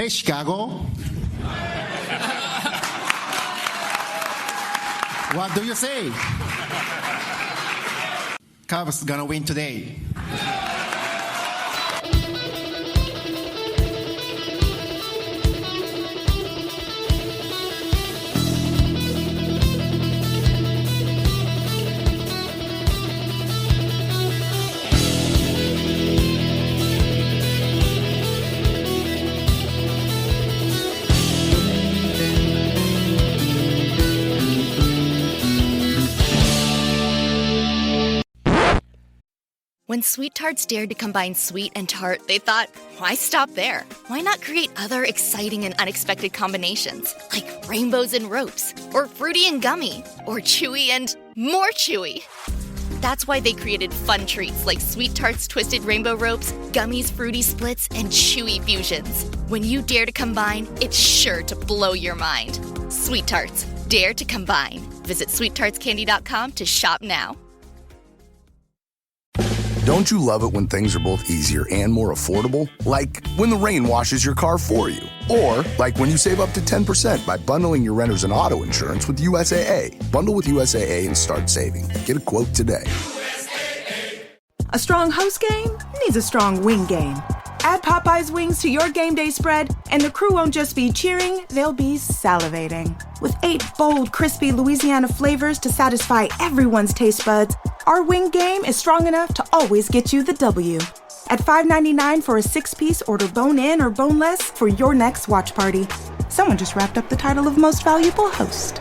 Hey, Chicago. What do you say? Cubs gonna win today. When Sweet Tarts dared to combine sweet and tart, they thought, why stop there? Why not create other exciting and unexpected combinations, like rainbows and ropes, or fruity and gummy, or chewy and more chewy? That's why they created fun treats like Sweet Tarts Twisted Rainbow Ropes, Gummies Fruity Splits, and Chewy Fusions. When you dare to combine, it's sure to blow your mind. Sweet Tarts, dare to combine. Visit sweettartscandy.com to shop now. Don't you love it when things are both easier and more affordable? Like when the rain washes your car for you. Or like when you save up to 10% by bundling your renters and auto insurance with USAA. Bundle with USAA and start saving. Get a quote today. A strong host game needs a strong wing game. Add Popeye's wings to your game day spread, and the crew won't just be cheering, they'll be salivating. With 8 bold, crispy Louisiana flavors to satisfy everyone's taste buds, our wing game is strong enough to always get you the W. At $5.99 for a 6-piece, order bone-in or boneless for your next watch party. Someone just wrapped up the title of Most Valuable Host.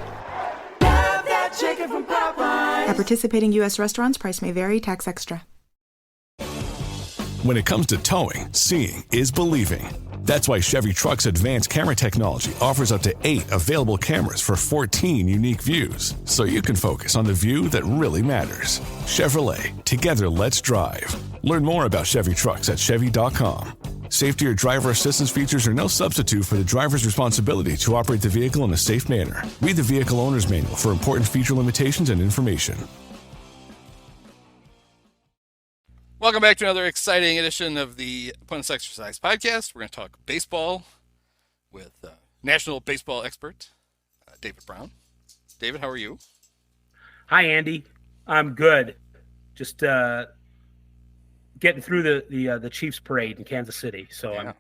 Love that chicken from Popeyes. At participating U.S. restaurants, price may vary, tax extra. When it comes to towing, seeing is believing. That's why Chevy Truck's advanced camera technology offers up to 8 available cameras for 14 unique views, so you can focus on the view that really matters. Chevrolet, together let's drive. Learn more about Chevy Trucks at Chevy.com. Safety or driver assistance features are no substitute for the driver's responsibility to operate the vehicle in a safe manner. Read the Vehicle Owner's Manual for important feature limitations and information. Welcome back to another exciting edition of the Opponents Exercise Podcast. We're going to talk baseball with national baseball expert David Brown. David, how are you? Hi, Andy. I'm good. Just getting through the Chiefs parade in Kansas City, so yeah. I'm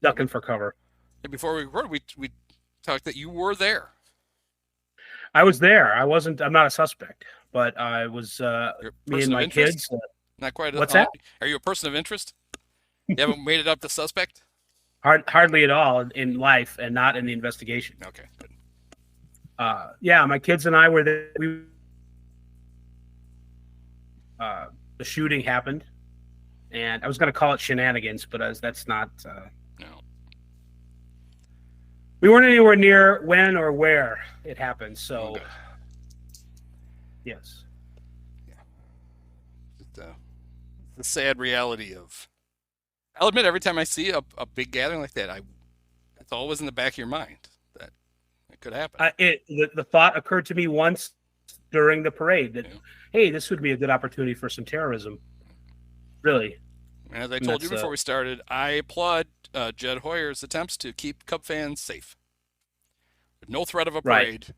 ducking for cover. And before we record, we talked that you were there. I was there. I'm not a suspect, but I was. Me and my kids. Not quite. What's that? Are you a person of interest? You haven't made it up to suspect? Hardly at all in life, and not in the investigation. Okay, good. Yeah, my kids and I were there. The shooting happened, and I was going to call it shenanigans, but that's not. No. We weren't anywhere near when or where it happened, so. Okay. Yes. The sad reality of, I'll admit, every time I see a big gathering like that, it's always in the back of your mind that it could happen. The thought occurred to me once during the parade that, hey, this would be a good opportunity for some terrorism. Really. And as I told you before we started, I applaud Jed Hoyer's attempts to keep Cub fans safe. With no threat of a parade. Right.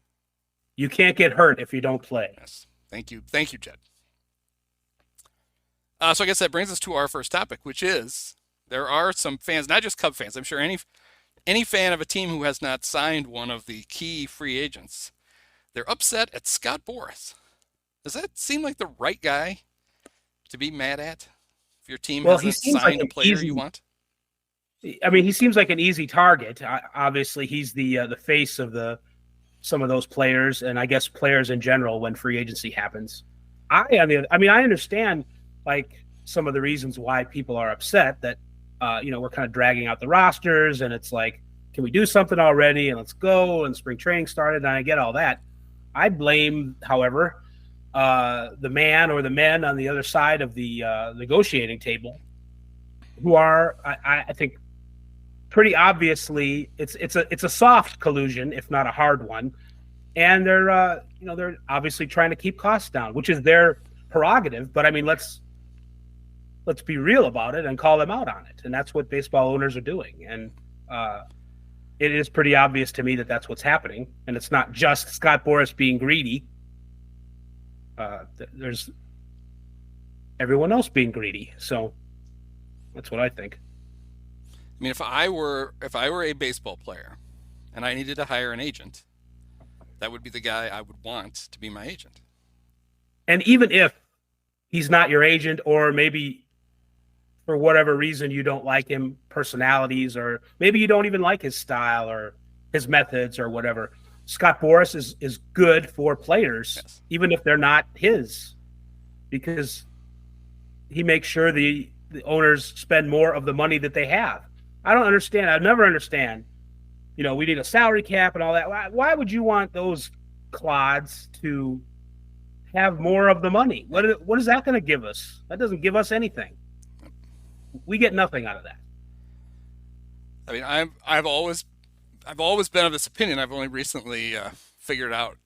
You can't get hurt if you don't play. Yes. Thank you, Jed. So I guess that brings us to our first topic, which is there are some fans, not just Cub fans. I'm sure any fan of a team who has not signed one of the key free agents, they're upset at Scott Boras. Does that seem like the right guy to be mad at if your team hasn't signed a player you want? I mean, he seems like an easy target. Obviously, he's the face of some of those players, and I guess players in general when free agency happens. I understand. Like some of the reasons why people are upset that, we're kind of dragging out the rosters and it's like, can we do something already? And let's go. And spring training started. And I get all that. I blame, however, the man or the men on the other side of the negotiating table who are, I think, pretty obviously it's a soft collusion, if not a hard one. And they're obviously trying to keep costs down, which is their prerogative. But I mean, let's be real about it and call them out on it. And that's what baseball owners are doing. And it is pretty obvious to me that that's what's happening, and it's not just Scott Boras being greedy. There's everyone else being greedy. So that's what I think. I mean, if I were a baseball player and I needed to hire an agent, that would be the guy I would want to be my agent. And even if he's not your agent, or maybe for whatever reason you don't like him, personalities, or maybe you don't even like his style or his methods or whatever, Scott Boras is good for players, Yes. even if they're not his, because he makes sure the owners spend more of the money that they have. I don't understand. I'll never understand. You know, we need a salary cap and all that. Why would you want those clods to have more of the money? What is that going to give us? That doesn't give us anything. We get nothing out of that. I mean, I've always been of this opinion. I've only recently figured out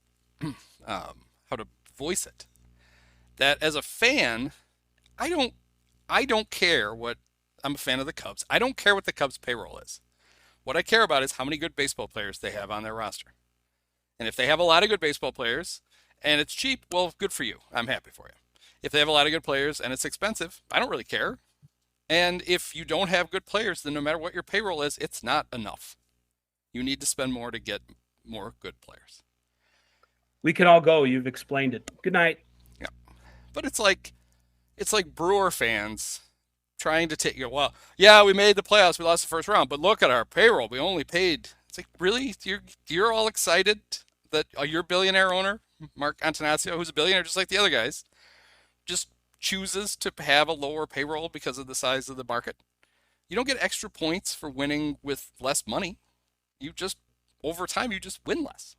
how to voice it. That as a fan, I don't care what. I'm a fan of the Cubs. I don't care what the Cubs payroll is. What I care about is how many good baseball players they have on their roster. And if they have a lot of good baseball players and it's cheap, well, good for you. I'm happy for you. If they have a lot of good players and it's expensive, I don't really care. And if you don't have good players, then no matter what your payroll is, it's not enough. You need to spend more to get more good players. We can all go. You've explained it. Good night. Yeah. But it's like Brewer fans trying to take, well, yeah, we made the playoffs, we lost the first round, but look at our payroll. We only paid. It's like, really? You're all excited that your billionaire owner, Mark Antonaccio, who's a billionaire just like the other guys, just chooses to have a lower payroll because of the size of the market? You don't get extra points for winning with less money. You just, over time, you just win less.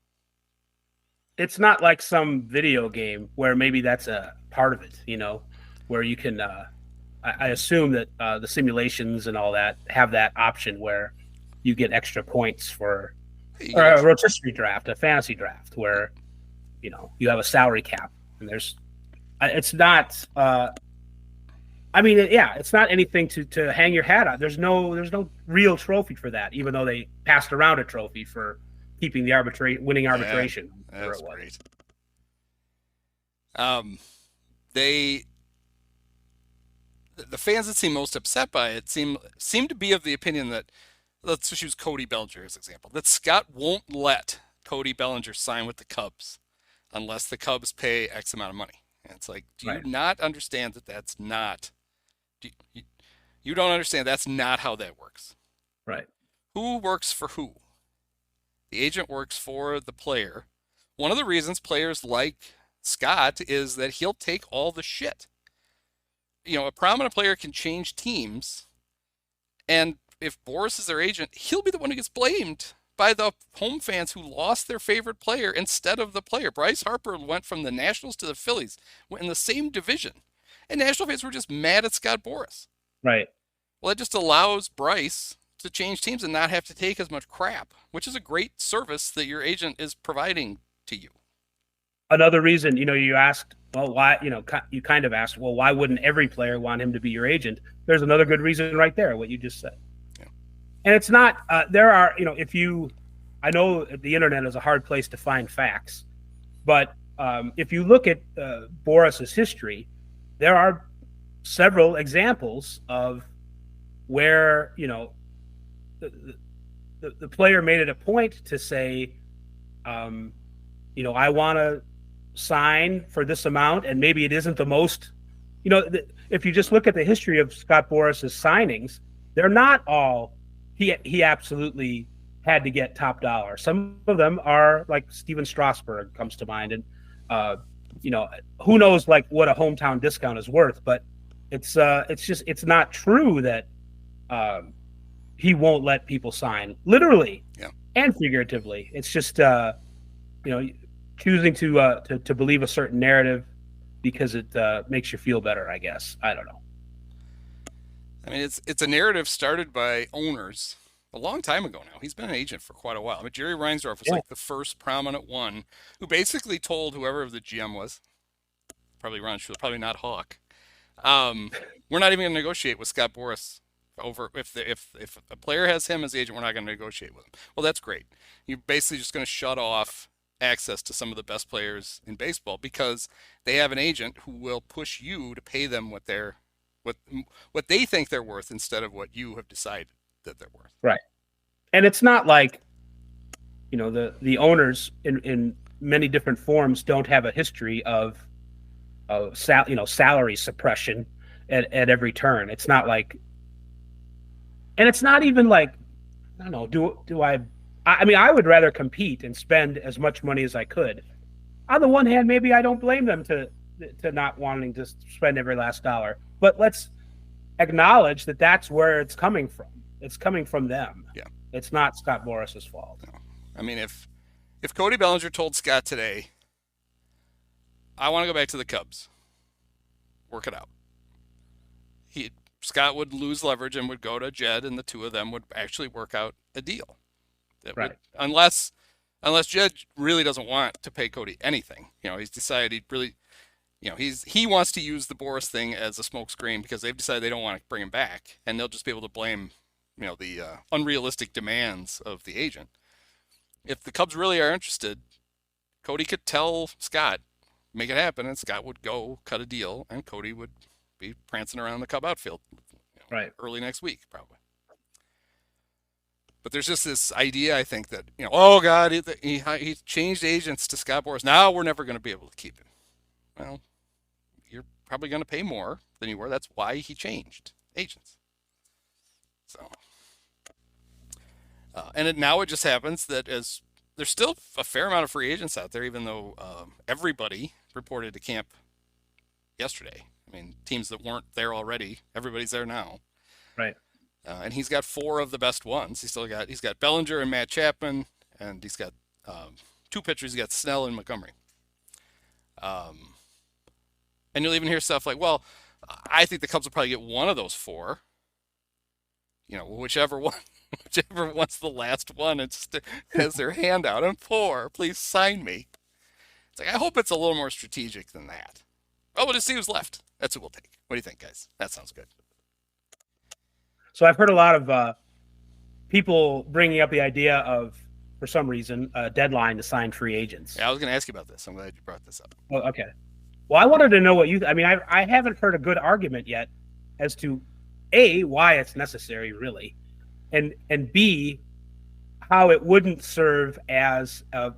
It's not like some video game where maybe that's a part of it, you know, where you can, I assume that the simulations and all that have that option where you get extra points for a rotisserie draft, a fantasy draft, where, you know, you have a salary cap, and it's not, it's not anything to hang your hat on. There's no real trophy for that, even though they passed around a trophy for keeping the winning arbitration. Yeah, that's great. The fans that seem most upset by it seem to be of the opinion that, let's just use Cody Bellinger as an example, that Scott won't let Cody Bellinger sign with the Cubs unless the Cubs pay X amount of money. And it's like, do you not understand that that's not, you don't understand that's not how that works. Right. Who works for who? The agent works for the player. One of the reasons players like Scott is that he'll take all the shit. You know, a prominent player can change teams, and if Boras is their agent, he'll be the one who gets blamed by the home fans who lost their favorite player instead of the player. Bryce Harper went from the Nationals to the Phillies, went in the same division, and National fans were just mad at Scott Boras. Right. Well, it just allows Bryce to change teams and not have to take as much crap, which is a great service that your agent is providing to you. Another reason, you know, you asked, well, why, you know, you kind of asked, well, why wouldn't every player want him to be your agent? There's another good reason right there, what you just said. Yeah. And it's not, there are, you know, I know the internet is a hard place to find facts, but if you look at Boras's history, there are several examples of where, you know, the player made it a point to say, you know, I want to sign for this amount, and maybe it isn't the most, you know, if you just look at the history of Scott Boras's signings, they're not all, he absolutely had to get top dollar. Some of them are like Steven Strasburg comes to mind. And, you know, who knows like what a hometown discount is worth, but it's not true that he won't let people sign literally and figuratively. It's just, you know, choosing to believe a certain narrative because it makes you feel better, I guess. I don't know. I mean, it's a narrative started by owners a long time ago now. He's been an agent for quite a while. I mean, Jerry Reinsdorf was like the first prominent one who basically told whoever the GM was, probably Ron Shula, probably not Hawk, we're not even going to negotiate with Scott Boras over if a player has him as agent, we're not going to negotiate with him. Well, that's great. You're basically just going to shut off access to some of the best players in baseball because they have an agent who will push you to pay them what they think they're worth instead of what you have decided that they're worth. Right. And it's not like, the owners in many different forms don't have a history of salary suppression at every turn. It's not like, and it's not even like, I don't know, I would rather compete and spend as much money as I could. On the one hand, maybe I don't blame them to not wanting to spend every last dollar, but let's acknowledge that that's where it's coming from. It's coming from them. Yeah. It's not Scott Boras's fault. No. I mean, if Cody Bellinger told Scott today, I want to go back to the Cubs, work it out, Scott would lose leverage and would go to Jed, and the two of them would actually work out a deal. Unless Jed really doesn't want to pay Cody anything. He's decided he wants to use the Boras thing as a smokescreen because they've decided they don't want to bring him back, and they'll just be able to blame the unrealistic demands of the agent. If the Cubs really are interested, Cody could tell Scott, make it happen, and Scott would go cut a deal, and Cody would be prancing around the Cub outfield early next week, probably. But there's just this idea, I think, that, oh, God, he changed agents to Scott Boras. Now we're never going to be able to keep him. Well, you're probably going to pay more than you were. That's why he changed agents. So, now it just happens that as there's still a fair amount of free agents out there, even though everybody reported to camp yesterday. I mean, teams that weren't there already, everybody's there now. Right. And he's got 4 of the best ones. He's got Bellinger and Matt Chapman, and he's got 2 pitchers. He's got Snell and Montgomery. And you'll even hear stuff like, well, I think the Cubs will probably get one of those 4. Whichever one's the last one, and just has their hand out and 4, please sign me. It's like, I hope it's a little more strategic than that. Oh, we'll just see who's left. That's who we'll take. What do you think, guys? That sounds good. So I've heard a lot of people bringing up the idea of, for some reason, a deadline to sign free agents. Yeah, I was going to ask you about this. I'm glad you brought this up. Oh, okay. Well, I wanted to know what I haven't heard a good argument yet as to A, why it's necessary, really, and B, how it wouldn't serve as a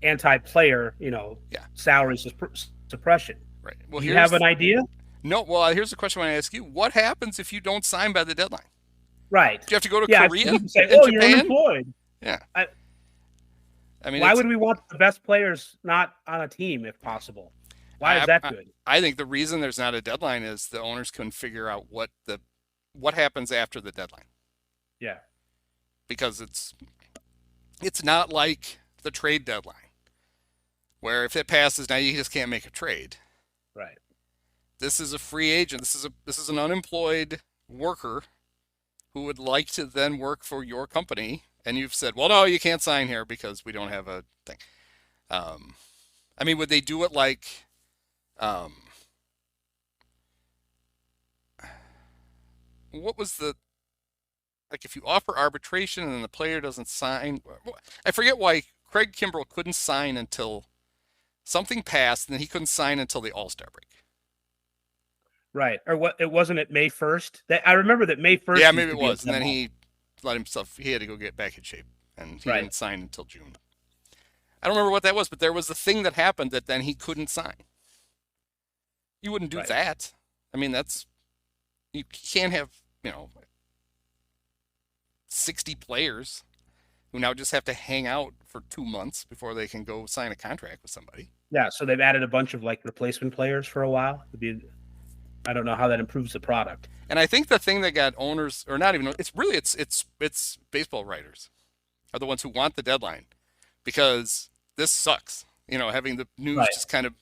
anti-player, salary suppression. Right. Well, do you have an idea? No. Well, here's the question I want to ask you. What happens if you don't sign by the deadline? Right. Do you have to go to Korea? You can say, Japan? you're unemployed. Yeah. Why would we want the best players not on a team if possible? Why is that good? I think the reason there's not a deadline is the owners can figure out what happens after the deadline. Yeah. Because it's not like the trade deadline, where if it passes, now you just can't make a trade. Right. This is a free agent. This is an unemployed worker who would like to then work for your company, and you've said, well, no, you can't sign here because we don't have a thing. Would they do it like, what was if you offer arbitration and then the player doesn't sign? I forget why Craig Kimbrell couldn't sign until something passed, and then he couldn't sign until the All-Star break. Right. Or what? It wasn't at May 1st. I remember that May 1st. Yeah, maybe it was. And then he had to go get back in shape, and he didn't sign until June. I don't remember what that was, but there was a thing that happened that then he couldn't sign. You wouldn't do that. You can't have, 60 players who now just have to hang out for 2 months before they can go sign a contract with somebody. Yeah, so they've added a bunch of replacement players for a while. I don't know how that improves the product. And I think the thing that got owners, or not even, it's baseball writers are the ones who want the deadline, because this sucks. Having the news just kind of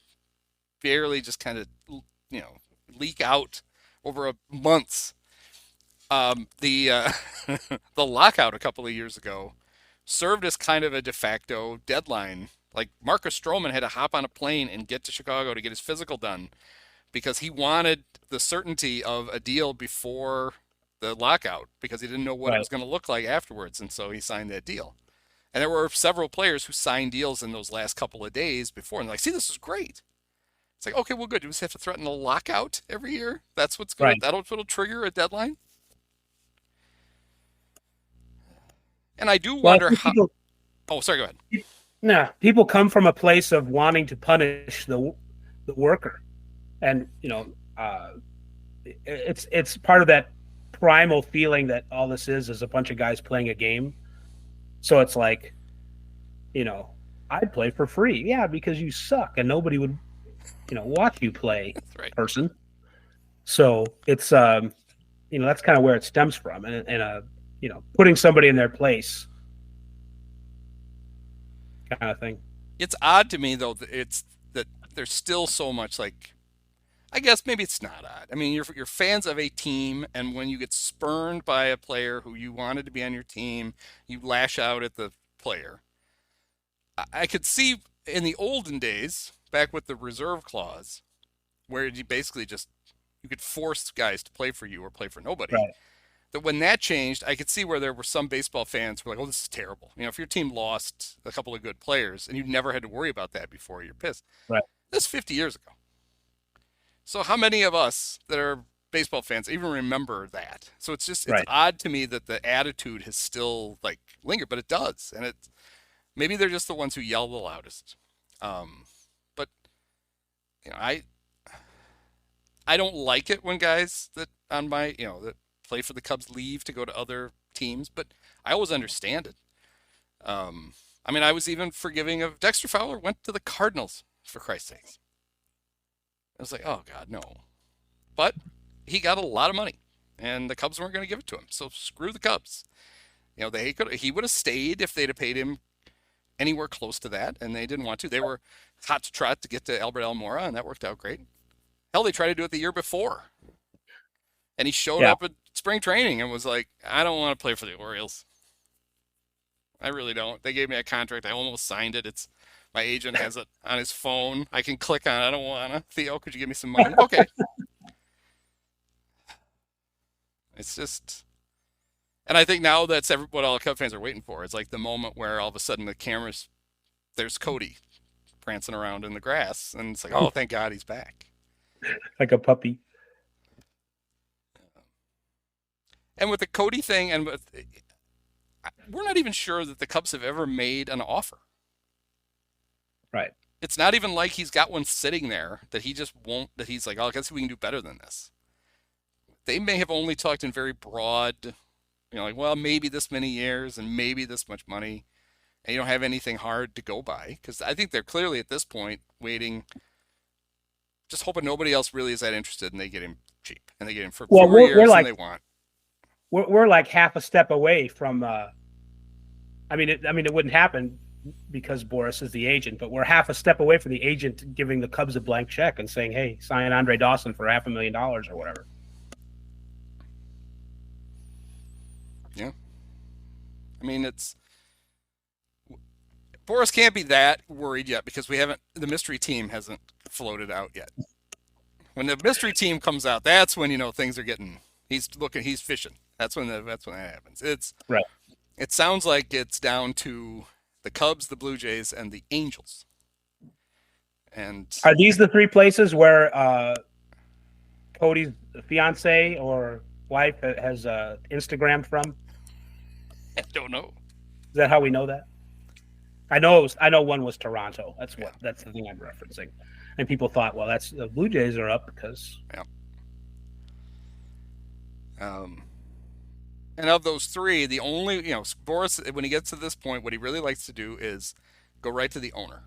barely leak out over months. The lockout a couple of years ago served as kind of a de facto deadline. Like Marcus Stroman had to hop on a plane and get to Chicago to get his physical done because he wanted the certainty of a deal before the lockout because he didn't know what it was going to look like afterwards, and so he signed that deal. And there were several players who signed deals in those last couple of days before, and they're like, see, this is great. It's like, okay, well, good. You just have to threaten a lockout every year. That's what's going. That'll trigger a deadline. And I do wonder how. Oh, sorry. Go ahead. No, people come from a place of wanting to punish the worker, and it's part of that primal feeling that all this is a bunch of guys playing a game. So it's like, I'd play for free. Yeah, because you suck and nobody would, watch you play. That's right. Person. So it's, that's kind of where it stems from. And putting somebody in their place kind of thing. It's odd to me, though, that there's still so much like, I guess maybe it's not odd. I mean, you're fans of a team, and when you get spurned by a player who you wanted to be on your team, you lash out at the player. I could see in the olden days, back with the reserve clause, where you basically you could force guys to play for you or play for nobody. Right. That when that changed, I could see where there were some baseball fans who were like, oh, this is terrible. If your team lost a couple of good players and you never had to worry about that before, you're pissed. Right. That's 50 years ago. So how many of us that are baseball fans even remember that? So it's odd to me that the attitude has still lingered, but it does. And maybe they're just the ones who yell the loudest. But I don't like it when guys that play for the Cubs leave to go to other teams, but I always understand it. I was even forgiving of Dexter Fowler went to the Cardinals, for Christ's sakes. I was like, oh, God, no. But he got a lot of money, and the Cubs weren't going to give it to him. So screw the Cubs. He would have stayed if they'd have paid him anywhere close to that, and they didn't want to. They were hot to trot to get to Albert Almora, and that worked out great. Hell, they tried to do it the year before. And he showed up at spring training and was like, I don't want to play for the Orioles. I really don't. They gave me a contract. I almost signed it. My agent has it on his phone. I can click on it. I don't want to. Theo, could you give me some money? Okay. It's just, and I think now that's what all Cub fans are waiting for. It's like the moment where all of a sudden the cameras, there's Cody prancing around in the grass, and it's like, oh, thank God he's back. Like a puppy. And with the Cody thing, we're not even sure that the Cubs have ever made an offer. Right. It's not even like he's got one sitting there that he just won't, that he's like, oh, I guess we can do better than this. They may have only talked in very broad, well, maybe this many years and maybe this much money. And you don't have anything hard to go by. Because I think they're clearly at this point waiting, just hoping nobody else really is that interested and they get him cheap. And they get him for fewer years than they want. We're like half a step away from, it wouldn't happen because Boras is the agent, but we're half a step away from the agent giving the Cubs a blank check and saying, hey, sign Andre Dawson for $500,000 or whatever. Yeah. Boras can't be that worried yet because the mystery team hasn't floated out yet. When the mystery team comes out, that's when, things are he's fishing. That's when that happens. It's right. It sounds like it's down to the Cubs, the Blue Jays, and the Angels. And are these the three places where Cody's fiance or wife has Instagrammed from? I don't know. Is that how we know that? I know one was Toronto. That's the thing I'm referencing. And people thought, well, that's the Blue Jays are up because. Yeah. And of those three, the only, Boras, when he gets to this point, what he really likes to do is go right to the owner.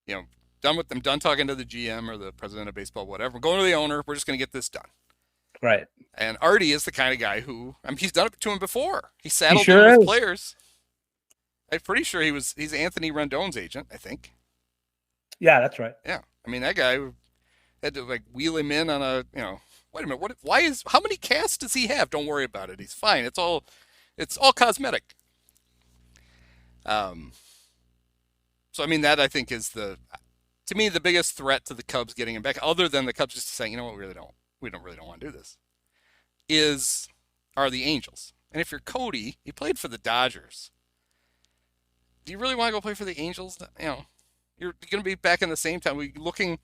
Done with them, done talking to the GM or the president of baseball, whatever. Going to the owner, we're just going to get this done. Right. And Artie is the kind of guy who, he's done it to him before. He saddled him with players. I'm pretty sure he's Anthony Rendon's agent, I think. Yeah, that's right. Yeah. That guy had to wheel him in on a, wait a minute, how many casts does he have? Don't worry about it. He's fine. It's all cosmetic. So, that I think is to to me, the biggest threat to the Cubs getting him back, other than the Cubs just saying, you know what, we don't really want to do this, are the Angels. And if you're Cody, you played for the Dodgers. Do you really want to go play for the Angels? You know, you're going to be back in the same town. We looking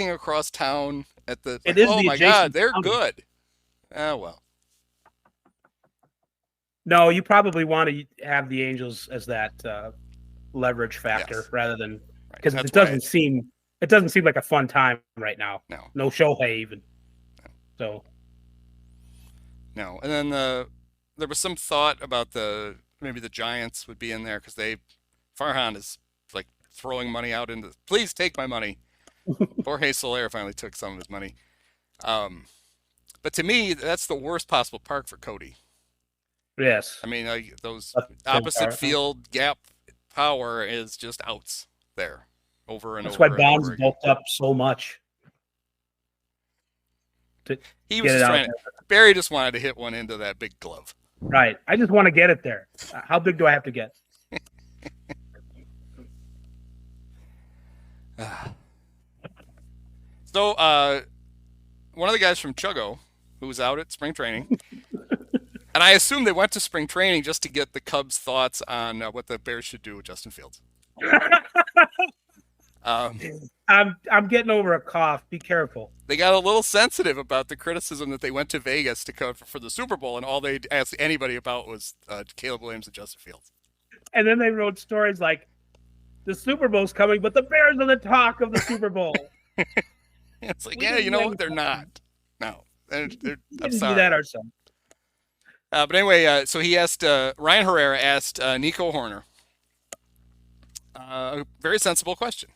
across town at the. Like, oh my God, they're good. Oh well. No, you probably want to have the Angels as that leverage factor rather than because it doesn't seem like a fun time right now. No Shohei even. So. No, and then there was some thought about maybe the Giants would be in there because Farhan is like throwing money out into. Please take my money. Jorge Soler finally took some of his money. But to me, that's the worst possible park for Cody. Yes. I mean, those opposite field gap power is just outs there over and that's over. That's why Bonds bulked up so much. He was just trying to. Barry just wanted to hit one into that big glove. Right. I just want to get it there. How big do I have to get? So, one of the guys from Chuggo, who was out at spring training, and I assume they went to spring training just to get the Cubs' thoughts on what the Bears should do with Justin Fields. I'm getting over a cough. Be careful. They got a little sensitive about the criticism that they went to Vegas to cover for the Super Bowl, and all they asked anybody about was Caleb Williams and Justin Fields. And then they wrote stories like, the Super Bowl's coming, but the Bears are the talk of the Super Bowl. It's like, you know what? They're not. No. I'm sorry. Do that ourselves. But anyway, so he asked, Ryan Herrera asked Nico Hoerner a very sensible question.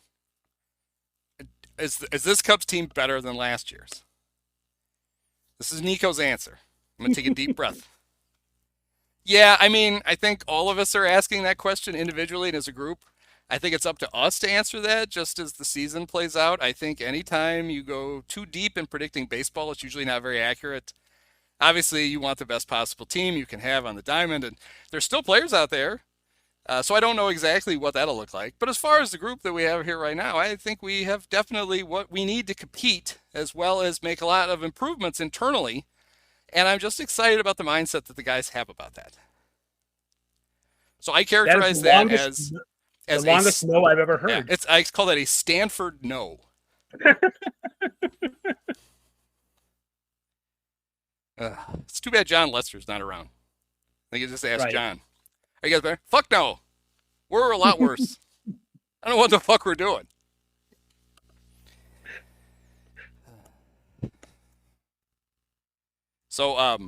Is this Cubs team better than last year's? This is Nico's answer. I'm going to take a deep breath. Yeah, I mean, I think all of us are asking that question individually and as a group. I think it's up to us to answer that just as the season plays out. I think anytime you go too deep in predicting baseball, it's usually not very accurate. Obviously, you want the best possible team you can have on the diamond, and there's still players out there. So I don't know exactly what that'll look like. But as far as the group that we have here right now, I think we have definitely what we need to compete as well as make a lot of improvements internally. And I'm just excited about the mindset that the guys have about that. So I characterize that as the longest no I've ever heard. Yeah, I call that a Stanford no. It's too bad John Lester's not around. I think you just ask John. Are you guys better? Fuck no. We're a lot worse. I don't know what the fuck we're doing. So,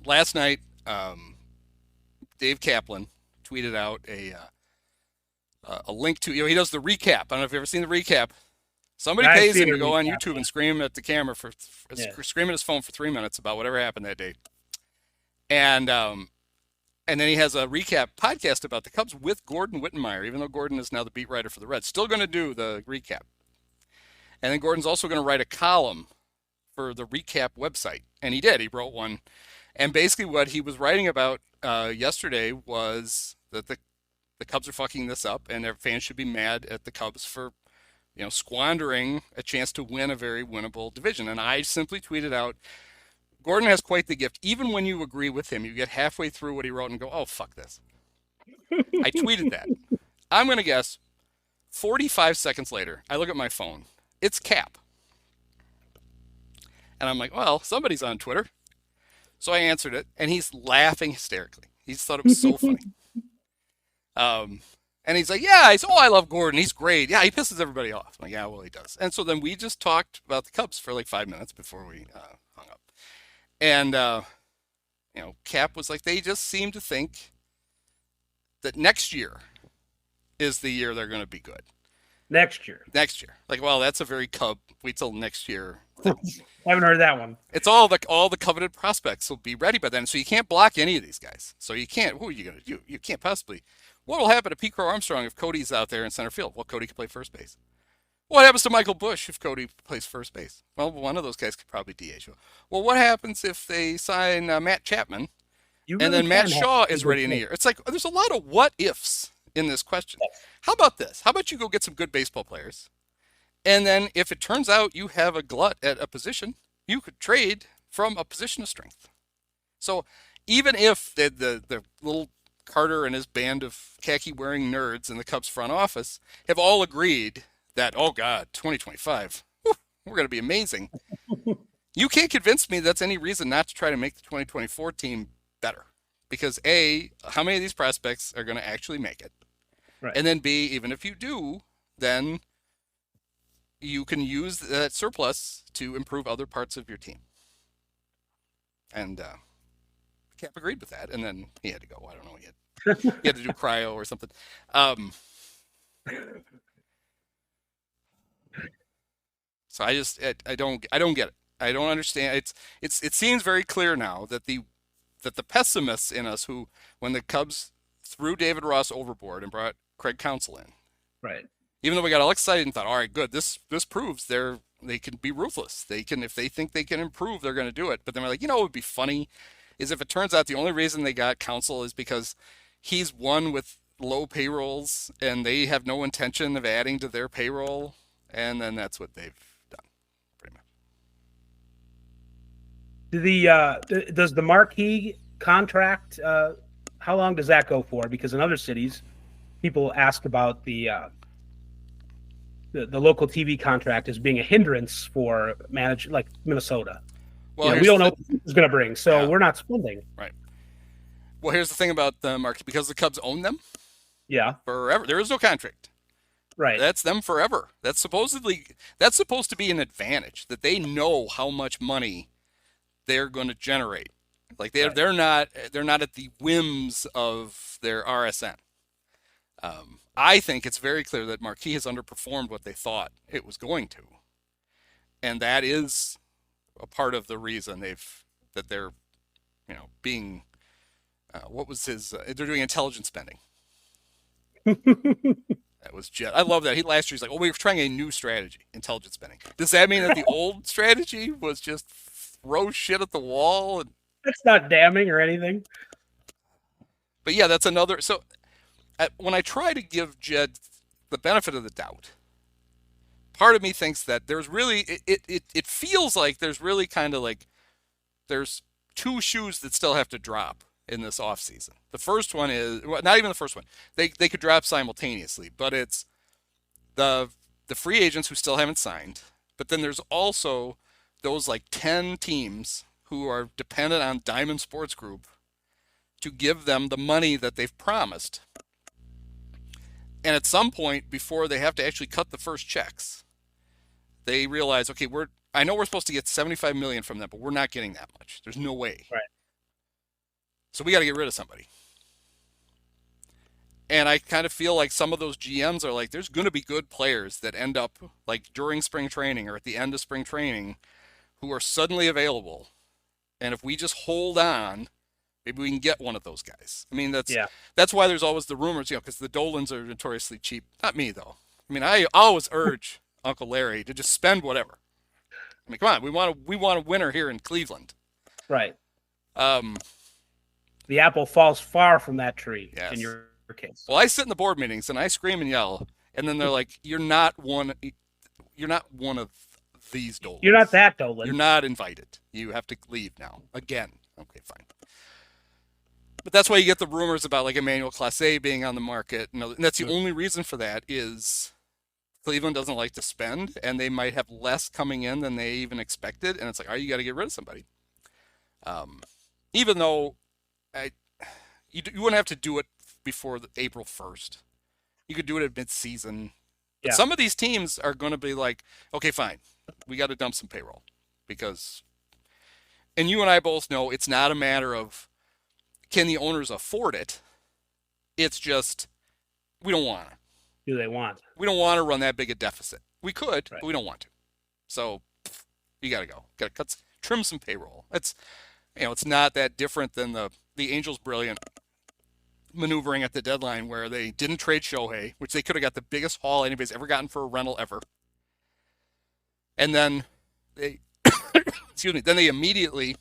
last night, Dave Kaplan tweeted out a link to, he does the recap. I don't know if you've ever seen the recap. Somebody pays him to go on YouTube and scream at the camera scream at his phone for 3 minutes about whatever happened that day. And then he has a recap podcast about the Cubs with Gordon Wittenmeyer, even though Gordon is now the beat writer for the Reds. Still going to do the recap. And then Gordon's also going to write a column for the recap website. And he did. He wrote one. And basically what he was writing about yesterday was that the Cubs are fucking this up, and their fans should be mad at the Cubs for squandering a chance to win a very winnable division. And I simply tweeted out, Gordon has quite the gift. Even when you agree with him, you get halfway through what he wrote and go, oh, fuck this. I tweeted that. I'm going to guess 45 seconds later, I look at my phone. It's Cap. And I'm like, well, somebody's on Twitter. So I answered it, and he's laughing hysterically. He just thought it was so funny. And he's like, yeah, I love Gordon. He's great. Yeah, he pisses everybody off. I'm like, yeah, well, he does. And so then we just talked about the Cubs for like 5 minutes before we hung up. And, Cap was like, they just seem to think that next year is the year they're going to be good. Next year. Like, well, that's a very Cub. Wait till next year. I haven't heard that one. It's all the coveted prospects will be ready by then. So you can't block any of these guys. So you can't. Who are you going to do? You can't possibly. What will happen to Pete Crow Armstrong if Cody's out there in center field? Well, Cody can play first base. What happens to Michael Busch if Cody plays first base? Well, one of those guys could probably DH. Well, what happens if they sign Matt Chapman and then Matt Shaw is ready in a year? It's like there's a lot of what ifs in this question. How about this? How about you go get some good baseball players? And then if it turns out you have a glut at a position, you could trade from a position of strength. So even if the little Carter and his band of khaki-wearing nerds in the Cubs front office have all agreed that, oh God, 2025, we're going to be amazing. You can't convince me that's any reason not to try to make the 2024 team better. Because A, how many of these prospects are going to actually make it? Right. And then B, even if you do, then you can use that surplus to improve other parts of your team. And Cap agreed with that, and then he had to go. I don't know. He had to do cryo or something. So I don't get it. I don't understand. It seems very clear now that the pessimists in us who, when the Cubs threw David Ross overboard and brought Craig Counsell in, Right. even though we got all excited and thought, all right, good, this proves they can be ruthless. They can, if they think they can improve, they're going to do it. But then we're like, what would be funny is if it turns out the only reason they got Counsell is because he's one with low payrolls and they have no intention of adding to their payroll, and then that's what they've done, pretty much. Does the marquee contract? How long does that go for? Because in other cities, people ask about the local TV contract as being a hindrance for like Minnesota. Well, we don't know what it's going to bring, so we're not spending. Right. Well, here's the thing about the market, because the Cubs own them. Yeah. Forever. There is no contract. Right. That's them forever. That's supposed to be an advantage, that they know how much money they're going to generate. Like they're not at the whims of their RSN. I think it's very clear that Marquee has underperformed what they thought it was going to, and that is a part of the reason they're being what was his they're doing intelligent spending. That was Jet. I love that. Last year he's like, we were trying a new strategy, intelligent spending. Does that mean that the old strategy was just throw shit at the wall? And that's not damning or anything. But yeah, that's another. So when I try to give Jed the benefit of the doubt, part of me thinks that there's really it feels like there's really kind of like there's two shoes that still have to drop in this offseason. The first one is, well, not even the first one. They could drop simultaneously, but it's the free agents who still haven't signed. But then there's also those like 10 teams who are dependent on Diamond Sports Group to give them the money that they've promised. And at some point, before they have to actually cut the first checks, they realize, okay, I know we're supposed to get $75 million from them, but we're not getting that much. There's no way. Right. So we got to get rid of somebody. And I kind of feel like some of those GMs are like, there's going to be good players that end up like during spring training or at the end of spring training who are suddenly available. And if we just hold on, maybe we can get one of those guys. I mean, that's why there's always the rumors, because the Dolans are notoriously cheap. Not me, though. I mean, I always urge Uncle Larry to just spend whatever. I mean, come on, we want a winner here in Cleveland. Right. The apple falls far from that tree in your case. Well, I sit in the board meetings and I scream and yell, and then they're like, "You're not one of these Dolans. You're not that Dolan. You're not invited. You have to leave now again." Okay, fine. But that's why you get the rumors about like Emmanuel Clase being on the market, and that's the only reason for that is Cleveland doesn't like to spend, and they might have less coming in than they even expected, and it's like, you got to get rid of somebody. Even though you wouldn't have to do it before April 1st. You could do it at mid-season. But some of these teams are going to be like, okay, fine, we got to dump some payroll because, and you and I both know it's not a matter of can the owners afford it. It's just we don't want to. Do they want? We don't want to run that big a deficit. We could, right, but we don't want to. So you got to go. Got to trim some payroll. It's not that different than the Angels' brilliant maneuvering at the deadline where they didn't trade Shohei, which they could have got the biggest haul anybody's ever gotten for a rental ever. And then they, then they immediately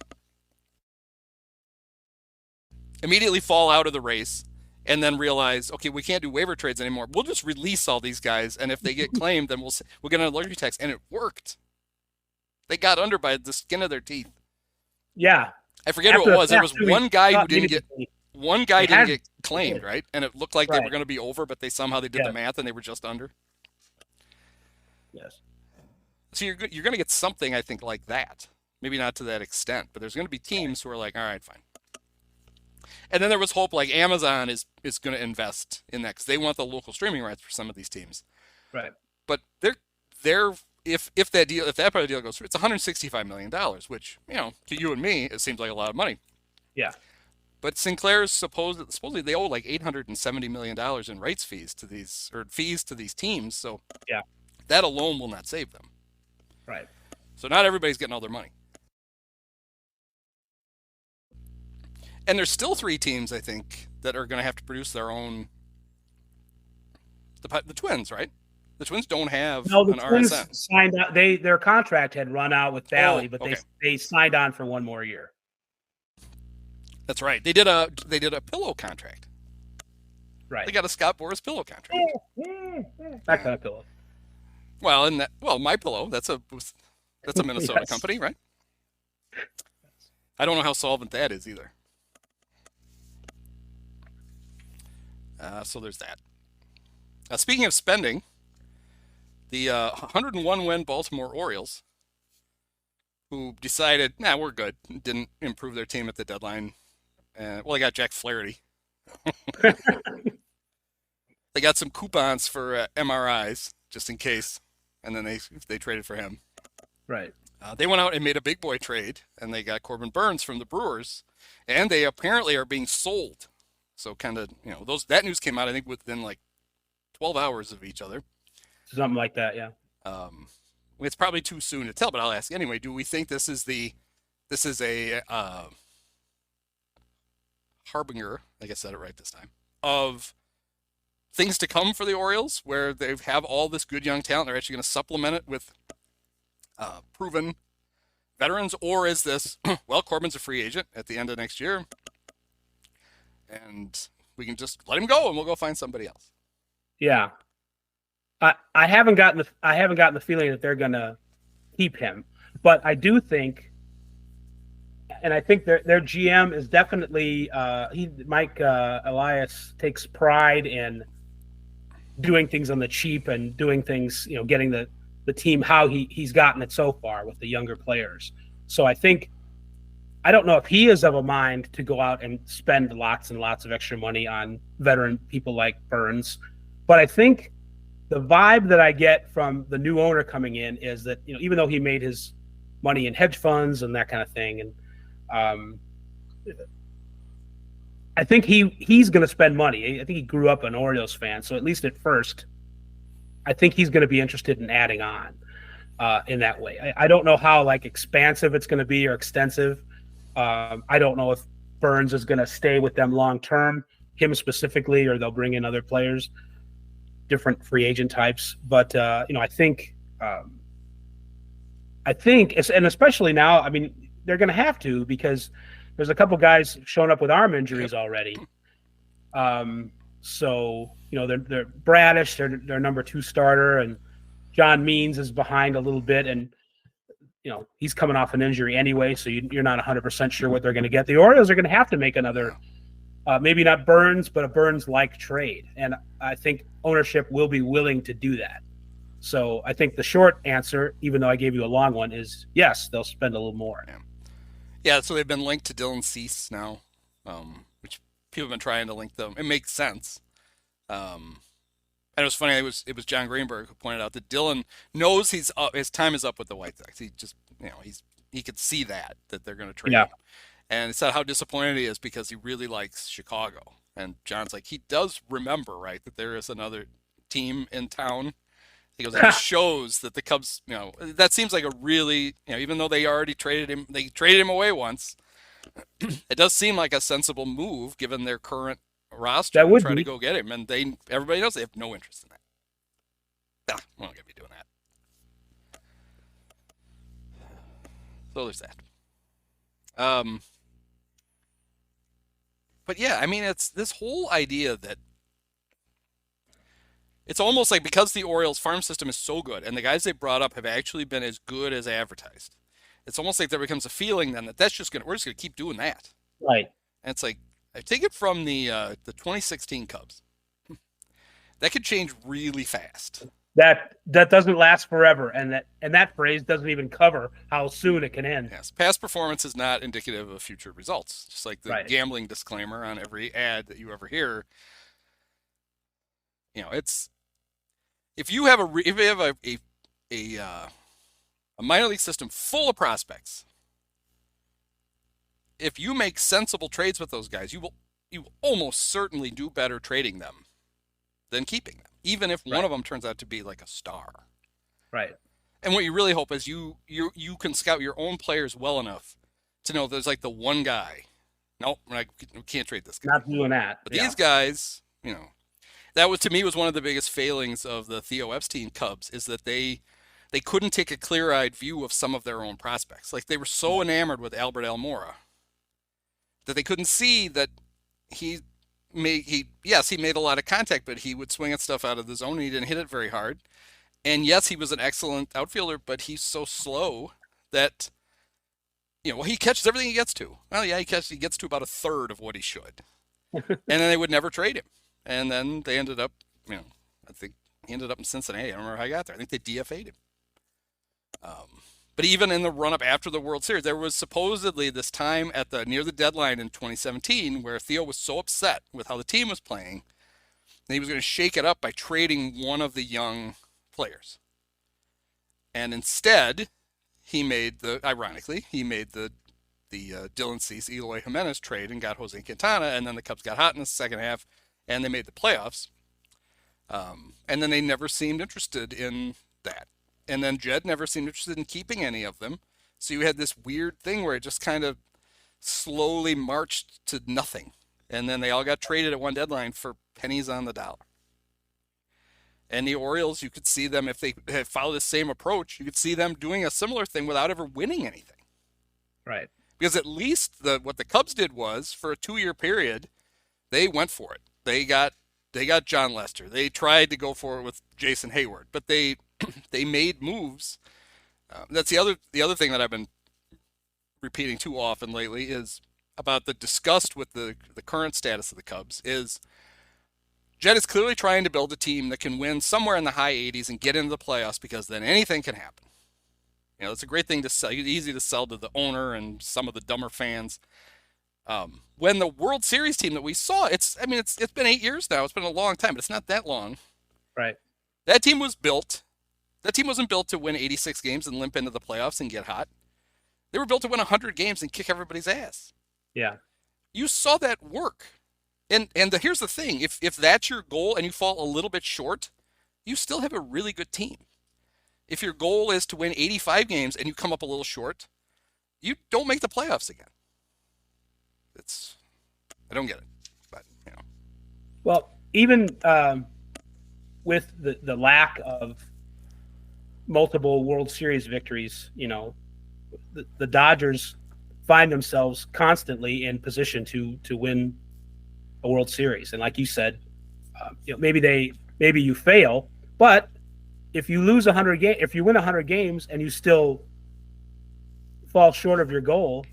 fall out of the race and then realize, okay, we can't do waiver trades anymore. We'll just release all these guys, and if they get claimed, then we'll get an allergy tax. And it worked. They got under by the skin of their teeth. Yeah. I forget who it was. There was one guy who didn't get claimed, right? And it looked like they were going to be over, but they did the math and they were just under. Yes. So you're going to get something, I think, like that. Maybe not to that extent, but there's going to be teams who are like, all right, fine. And then there was hope like Amazon is going to invest in that because they want the local streaming rights for some of these teams. Right. But if that part of the deal goes through, it's $165 million, which, to you and me, it seems like a lot of money. Yeah. But Sinclair's supposedly they owe like $870 million in rights fees to these teams. So yeah, that alone will not save them. Right. So not everybody's getting all their money. And there's still 3 teams, I think, that are going to have to produce their own. The Twins, right? The Twins don't have the an Twins RSN. Signed out. Their contract had run out with Bally, but they signed on for one more year. That's right. They did a pillow contract. Right. They got a Scott Boras pillow contract. That kind of pillow. Well, My Pillow. That's a Minnesota company, right? I don't know how solvent that is either. So there's that. Speaking of spending, the 101-win Baltimore Orioles, who decided, we're good, didn't improve their team at the deadline. They got Jack Flaherty. They got some coupons for MRIs, just in case, and then they traded for him. Right. They went out and made a big boy trade, and they got Corbin Burnes from the Brewers, and they apparently are being sold. So kind of, that news came out, I think, within like 12 hours of each other. Something like that, yeah. It's probably too soon to tell, but I'll ask anyway. Do we think this is a harbinger, I think I said it right this time, of things to come for the Orioles, where they have all this good young talent, they're actually going to supplement it with proven veterans, or is this, Corbin's a free agent at the end of next year, and we can just let him go and we'll go find somebody else? Yeah. I haven't gotten the feeling that they're going to keep him, but I do think, and I think their GM is definitely Mike Elias takes pride in doing things on the cheap and doing things, getting the team how he's gotten it so far with the younger players. So I don't know if he is of a mind to go out and spend lots and lots of extra money on veteran people like Burnes, but I think the vibe that I get from the new owner coming in is that, even though he made his money in hedge funds and that kind of thing, and I think he's going to spend money. I think he grew up an Orioles fan, so at least at first, I think he's going to be interested in adding on in that way. I don't know how expansive it's going to be or extensive. I don't know if Burnes is going to stay with them long term, him specifically, or they'll bring in other players, different free agent types. But I think, and especially now, I mean, they're going to have to, because there's a couple guys showing up with arm injuries already. So they're Bradish, their number 2 starter, and John Means is behind a little bit, and he's coming off an injury anyway, so you're not 100% sure what they're going to get. The Orioles are going to have to make another. Maybe not Burnes, but a Burnes-like trade. And I think ownership will be willing to do that. So I think the short answer, even though I gave you a long one, is yes, they'll spend a little more. Yeah, so they've been linked to Dylan Cease now, which people have been trying to link them. It makes sense. And it was funny, it was John Greenberg who pointed out that Dylan knows his time is up with the White Sox. He just, he could see that they're going to trade him. And he said how disappointed he is because he really likes Chicago. And John's like, he does remember, right, that there is another team in town. He goes, it shows that the Cubs, that seems like a really, even though they already traded him away once, it does seem like a sensible move given their current roster to try to go get him. And everybody knows they have no interest in that. Nah, I'm not going to be doing that. So there's that. But yeah, I mean, it's this whole idea that it's almost like because the Orioles farm system is so good and the guys they brought up have actually been as good as advertised, it's almost like there becomes a feeling then that we're just gonna keep doing that. Right. And it's like I take it from the 2016 Cubs. That could change really fast. That doesn't last forever, and that phrase doesn't even cover how soon it can end. Yes, past performance is not indicative of future results. Just like the Right. gambling disclaimer on every ad that you ever hear. It's if you have a minor league system full of prospects, if you make sensible trades with those guys, you will almost certainly do better trading them than keeping them, even if one of them turns out to be like a star. Right. And what you really hope is you can scout your own players well enough to know there's like the one guy. Nope, we can't trade this guy. Not doing that. But these guys, that was to me was one of the biggest failings of the Theo Epstein Cubs is that they couldn't take a clear-eyed view of some of their own prospects. Like they were so enamored with Albert Almora that they couldn't see that he made a lot of contact, but he would swing at stuff out of the zone and he didn't hit it very hard. And yes, he was an excellent outfielder, but he's so slow that he catches everything he gets to. Well, yeah, he gets to about a third of what he should. And then they would never trade him. And then they ended up, I think he ended up in Cincinnati. I don't remember how he got there. I think they DFA'd him. But even in the run-up after the World Series, there was supposedly this time near the deadline in 2017 where Theo was so upset with how the team was playing that he was going to shake it up by trading one of the young players. And instead, ironically, he made the Dylan Cease, Eloy Jimenez trade and got Jose Quintana, and then the Cubs got hot in the second half, and they made the playoffs. And then they never seemed interested in that. And then Jed never seemed interested in keeping any of them. So you had this weird thing where it just kind of slowly marched to nothing. And then they all got traded at one deadline for pennies on the dollar. And the Orioles, you could see them, if they had followed the same approach, you could see them doing a similar thing without ever winning anything. Right. Because at least what the Cubs did was, for a 2-year period, they went for it. They got John Lester. They tried to go for it with Jason Hayward, but they made moves. That's the other thing that I've been repeating too often lately is about the disgust with the current status of the Cubs is Jed is clearly trying to build a team that can win somewhere in the high 80s and get into the playoffs because then anything can happen. It's a great thing to sell. It's easy to sell to the owner and some of the dumber fans. When the World Series team that we saw, it's been 8 years now. It's been a long time, but it's not that long. Right. That team was built. That team wasn't built to win 86 games and limp into the playoffs and get hot. They were built to win 100 games and kick everybody's ass. Yeah. You saw that work. And here's the thing. If that's your goal and you fall a little bit short, you still have a really good team. If your goal is to win 85 games and you come up a little short, you don't make the playoffs again. I don't get it, but Well, even with the lack of multiple World Series victories, the Dodgers find themselves constantly in position to win a World Series. And like you said, maybe you fail, but if you lose if you win 100 games and you still fall short of your goal,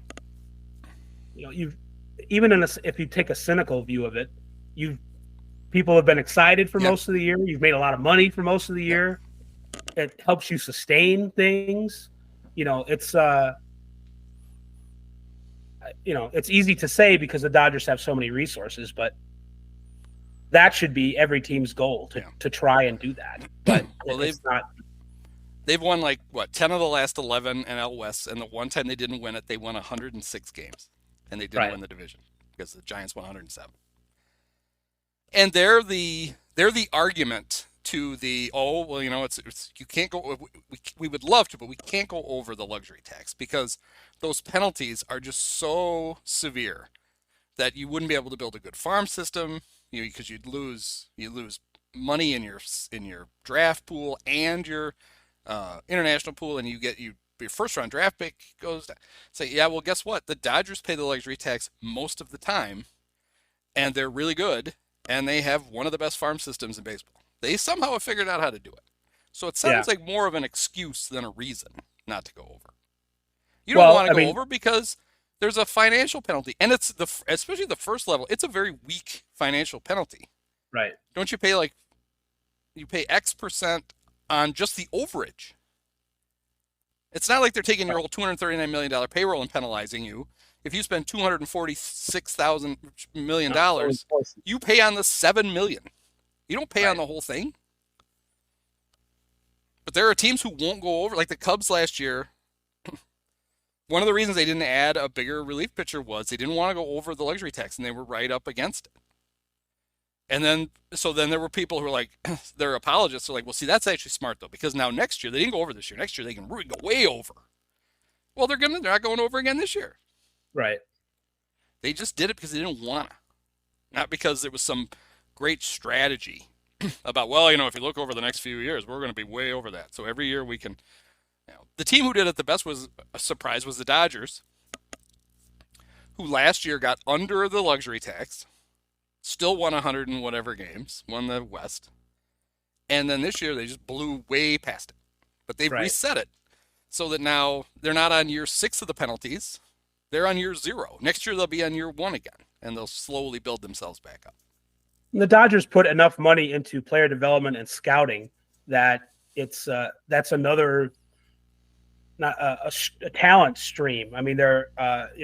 if you take a cynical view of it, people have been excited for most of the year. You've made a lot of money for most of the year. It helps you sustain things. It's easy to say because the Dodgers have so many resources, but that should be every team's goal to try and do that. But they've won 10 of the last 11 NL West, and the one time they didn't win it, they won 106 games, and they didn't win the division because the Giants won 107. And they're the argument to the it's you can't go. We would love to, but we can't go over the luxury tax because those penalties are just so severe that you wouldn't be able to build a good farm system. Because you lose money in your draft pool and your international pool, and your first round draft pick goes down. Say, well, guess what? The Dodgers pay the luxury tax most of the time, and they're really good, and they have one of the best farm systems in baseball. They somehow have figured out how to do it. So it sounds like more of an excuse than a reason not to go over. You don't want to go over because there's a financial penalty, and it's especially the first level. It's a very weak financial penalty. Right. Don't you pay you pay X% on just the overage? It's not like they're taking your whole $239 million payroll and penalizing you. If you spend $246 million, you pay on the $7 million. You don't pay on the whole thing. But there are teams who won't go over, like the Cubs last year. One of the reasons they didn't add a bigger relief pitcher was they didn't want to go over the luxury tax, and they were right up against it. And then there were people who were like, their apologists are like, well, see, that's actually smart though, because now next year, they didn't go over this year. Next year, they can really go way over. Well, they're not going over again this year. Right. They just did it because they didn't want to. Not because there was some great strategy about, well, if you look over the next few years, we're going to be way over that. So every year we can, the team who did it the best was the Dodgers, who last year got under the luxury tax, still won 100 and whatever games, won the West. And then this year they just blew way past it. But they've reset it so that now they're not on year 6 of the penalties. They're on year 0. Next year they'll be on year 1 again, and they'll slowly build themselves back up. The Dodgers put enough money into player development and scouting that that's another not a talent stream. I mean, they're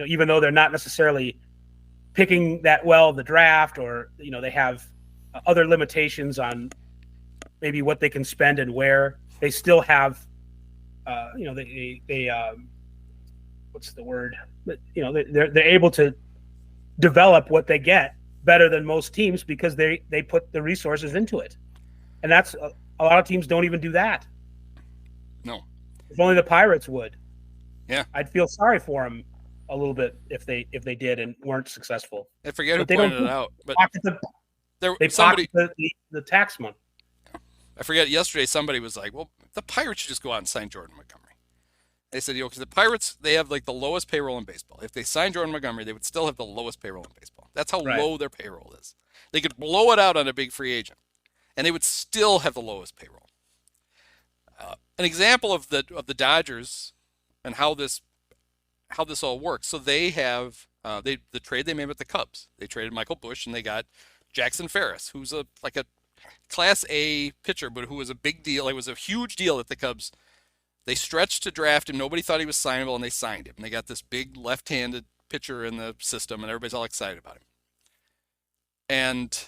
even though they're not necessarily picking that well the draft, or they have other limitations on maybe what they can spend and where, they still have they what's the word? They're able to develop what they get better than most teams because they put the resources into it. And that's a lot of teams don't even do that. No. If only the Pirates would. Yeah. I'd feel sorry for them a little bit if they did and weren't successful. I forget who pointed it out, but they pocket the tax money. I forget, yesterday somebody was like, well, the Pirates should just go out and sign Jordan Montgomery. They said, because the Pirates, they have like the lowest payroll in baseball. If they signed Jordan Montgomery, they would still have the lowest payroll in baseball. That's how low their payroll is. They could blow it out on a big free agent, and they would still have the lowest payroll. An example of the Dodgers and how this all works. So they have the trade they made with the Cubs. They traded Michael Busch, and they got Jackson Ferris, who's a Class A pitcher, but who was a big deal. It was a huge deal that the Cubs. They stretched to draft him. Nobody thought he was signable, and they signed him. And they got this big left-handed pitcher in the system, and everybody's all excited about him. And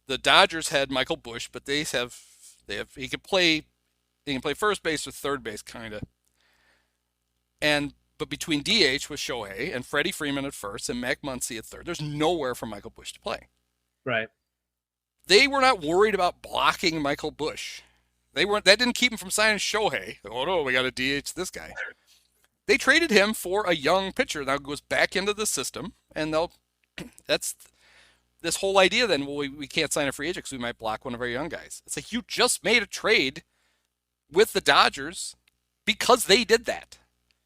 the Dodgers had Michael Busch, but he can play first base or third base, kind of. But between DH with Shohei and Freddie Freeman at first and Mac Muncy at third, there's nowhere for Michael Busch to play. Right. They were not worried about blocking Michael Busch. That didn't keep him from signing Shohei. Oh no, we got to DH this guy. They traded him for a young pitcher. Now goes back into the system, and that's this whole idea then, well, we can't sign a free agent because we might block one of our young guys. It's like you just made a trade with the Dodgers because they did that.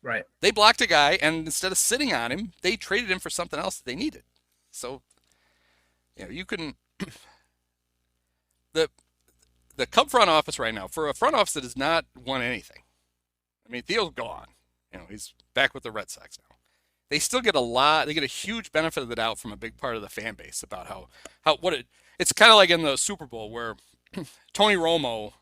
Right. They blocked a guy, and instead of sitting on him, they traded him for something else that they needed. So, you can the Cub front office right now, for a front office that has not won anything. I mean, Theo's gone. He's back with the Red Sox now. They still get they get a huge benefit of the doubt from a big part of the fan base about it's kind of like in the Super Bowl where Tony Romo,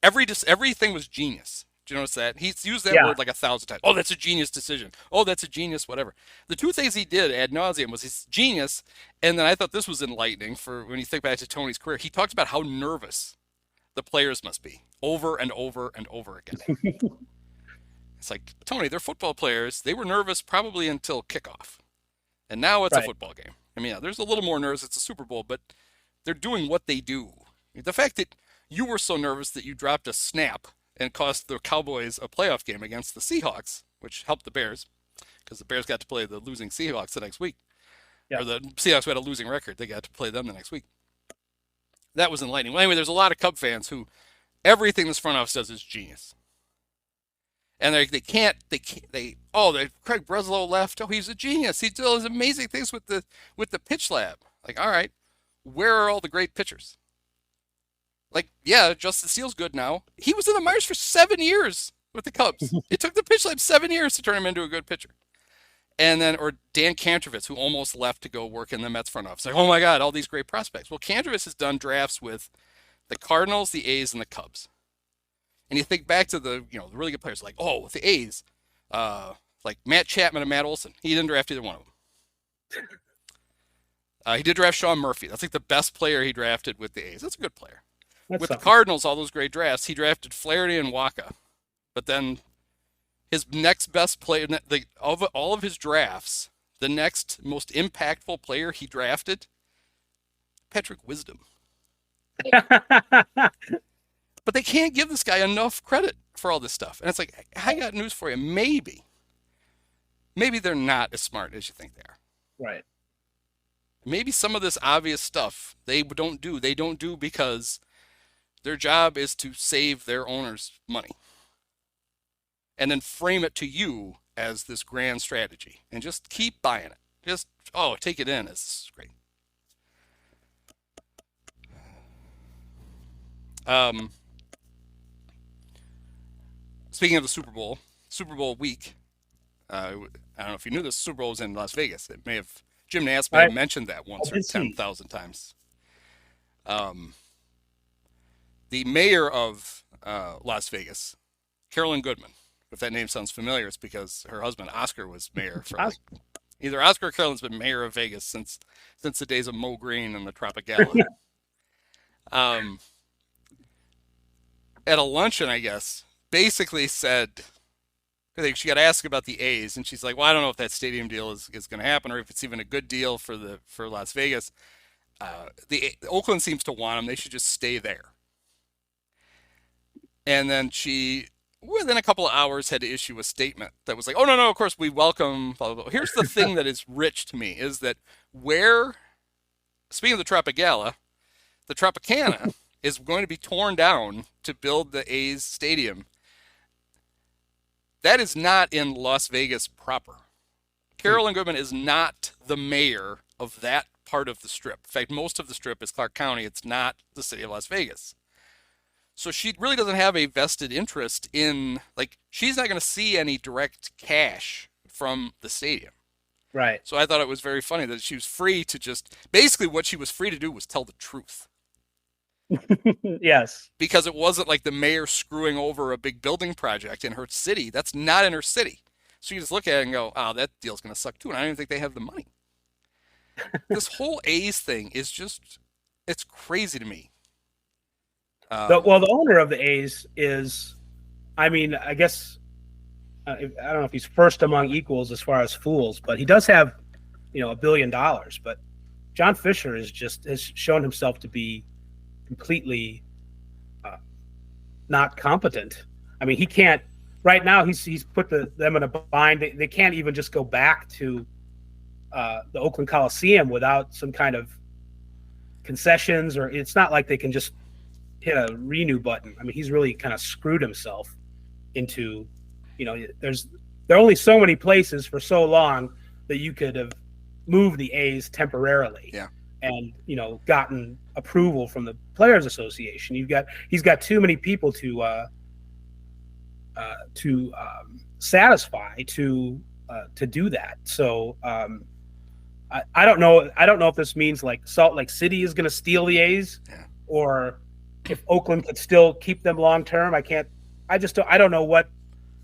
everything was genius. Do you notice that? He's used that word like 1,000 times. Oh, that's a genius decision. Oh, that's a genius, whatever. The two things he did ad nauseum was his genius, and then I thought this was enlightening for when you think back to Tony's career. He talked about how nervous the players must be over and over and over again. It's like, Tony, they're football players. They were nervous probably until kickoff. And now it's a football game. I mean, there's a little more nerves. It's a Super Bowl, but they're doing what they do. The fact that you were so nervous that you dropped a snap and cost the Cowboys a playoff game against the Seahawks, which helped the Bears, because the Bears got to play the losing Seahawks the next week. Or the Seahawks who had a losing record, they got to play them the next week. That was enlightening. Well, anyway, there's a lot of Cub fans who everything this front office does is genius. And Craig Breslow left. Oh, he's a genius. He does amazing things with the pitch lab. Like, all right, where are all the great pitchers? Like, yeah, Justin Steele's good now. He was in the minors for 7 years with the Cubs. It took the pitch lab 7 years to turn him into a good pitcher. And then, or Dan Kantrovitz, who almost left to go work in the Mets front office. Like, oh my God, all these great prospects. Well, Kantrovitz has done drafts with the Cardinals, the A's, and the Cubs. And you think back to the the really good players, like, oh, with the A's, like Matt Chapman and Matt Olson. He didn't draft either one of them. He did draft Sean Murphy. That's like the best player he drafted with the A's. That's a good player. With the Cardinals, all those great drafts, he drafted Flaherty and Waka. But then his next best player, of all of his drafts, the next most impactful player he drafted, Patrick Wisdom. But they can't give this guy enough credit for all this stuff. And it's like, I got news for you. Maybe they're not as smart as you think they are. Right. Maybe some of this obvious stuff they don't do because their job is to save their owners money. And then frame it to you as this grand strategy. And just keep buying it. Just, take it in. It's great. Speaking of the Super Bowl week, I don't know if you knew this, Super Bowl was in Las Vegas. Jim Nantz may have mentioned that once or 10,000 times. The mayor of Las Vegas, Carolyn Goodman, if that name sounds familiar, it's because her husband Oscar was mayor for either Oscar or Carolyn's been mayor of Vegas since the days of Mo Green and the Tropicana. At a luncheon, I guess, basically said, I think she got asked about the A's, and she's like, well, I don't know if that stadium deal is going to happen or if it's even a good deal for Las Vegas. Oakland seems to want them. They should just stay there. And then she, within a couple of hours, had to issue a statement that was like, oh, no, of course, we welcome, blah, blah, blah. Here's the thing that is rich to me, is that speaking of the Tropicana is going to be torn down to build the A's stadium. That is not in Las Vegas proper. Carolyn Goodman is not the mayor of that part of the Strip. In fact, most of the Strip is Clark County. It's not the city of Las Vegas. So she really doesn't have a vested interest in, she's not going to see any direct cash from the stadium. Right. So I thought it was very funny that she was free to basically what she was free to do was tell the truth. Yes. Because it wasn't like the mayor screwing over a big building project in her city. That's not in her city. So you just look at it and go, oh, that deal's going to suck too. And I don't even think they have the money. This whole A's thing is it's crazy to me. The owner of the A's is, I guess, I don't know if he's first among equals as far as fools, but he does have, $1 billion. But John Fisher has shown himself to be completely not competent. He can't. Right now, he's put them in a bind. They can't even just go back to the Oakland Coliseum without some kind of concessions, or it's not like they can just hit a renew button. He's really kind of screwed himself into, there are only so many places for so long that you could have moved the A's temporarily. Yeah. And gotten approval from the Players Association. He's got too many people to satisfy to do that. So I don't know. I don't know if this means like Salt Lake City is going to steal the A's, or if Oakland could still keep them long term. I don't know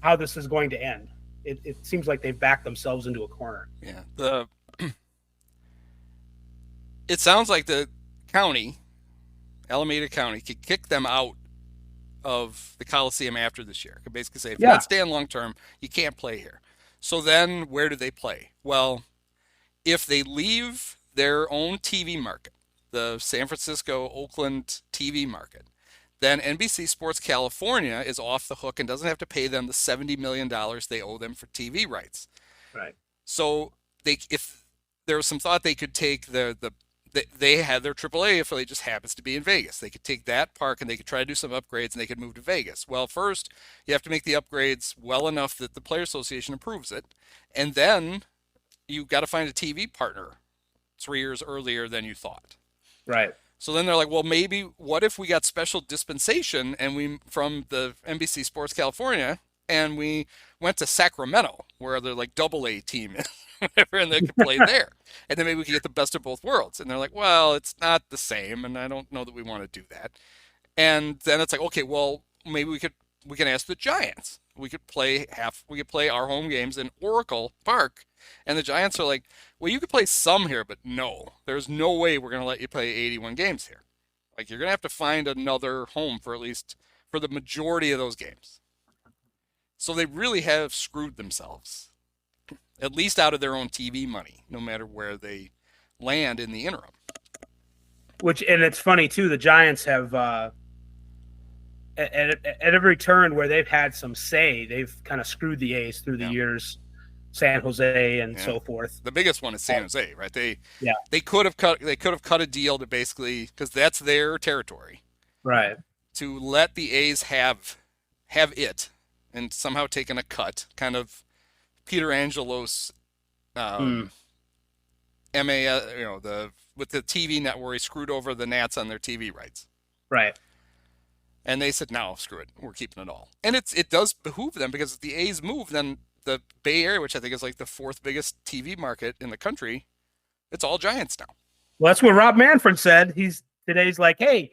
how this is going to end. It seems like they've backed themselves into a corner. Yeah. It sounds like the county, Alameda County, could kick them out of the Coliseum after this year. Could basically say, if you're not staying long term, you can't play here. So then where do they play? Well, if they leave their own TV market, the San Francisco, Oakland TV market, then NBC Sports California is off the hook and doesn't have to pay them the $70 million they owe them for TV rights. Right. So if there was some thought they could take they had their AAA affiliate just happens to be in Vegas. They could take that park and they could try to do some upgrades and they could move to Vegas. Well, first you have to make the upgrades well enough that the Players Association approves it. And then you got to find a TV partner 3 years earlier than you thought. Right. So then they're like, well, maybe what if we got special dispensation and we from the NBC Sports California and we went to Sacramento where they're like AA team is, whatever, and they could play there. And then maybe we could get the best of both worlds. And they're like, well, it's not the same, and I don't know that we want to do that. And then it's like, okay, well, maybe we can ask the Giants. We could play our home games in Oracle Park. And the Giants are like, well, you could play some here, but no, there's no way we're going to let you play 81 games here. Like, you're going to have to find another home for the majority of those games. So they really have screwed themselves, at least out of their own TV money, no matter where they land in the interim. And it's funny too, the Giants have, at every turn where they've had some say, they've kind of screwed the A's through the years. San Jose and so forth. The biggest one is San Jose, right? They could have cut a deal to basically, because that's their territory, right? To let the A's have it, and somehow taken a cut, kind of Peter Angelos, with the TV network, he screwed over the Nats on their TV rights, right? And they said, no, screw it, we're keeping it all, and it does behoove them, because if the A's move, then the Bay Area, which I think is like the 4th biggest TV market in the country, it's all Giants now. Well, that's what Rob Manfred said. He's like, hey,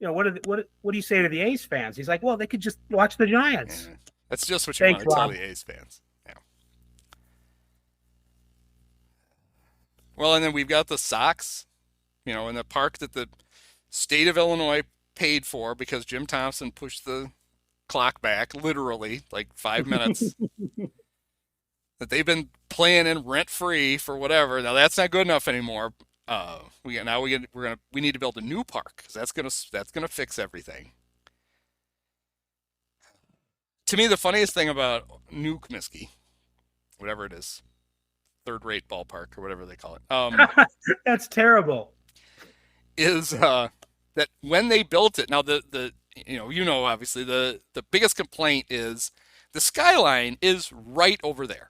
what do you say to the A's fans? He's like, well, they could just watch the Giants. Yeah, that's just what you want to tell the A's fans. Yeah. Well, and then we've got the Sox, in the park that the state of Illinois paid for because Jim Thompson pushed the clock back literally like 5 minutes. That they've been playing in rent free for whatever. Now that's not good enough anymore. We need to build a new park, because that's gonna fix everything. To me, the funniest thing about New Comiskey, whatever it is, third-rate ballpark or whatever they call it, that's terrible, is that when they built it. Now obviously the biggest complaint is the skyline is right over there.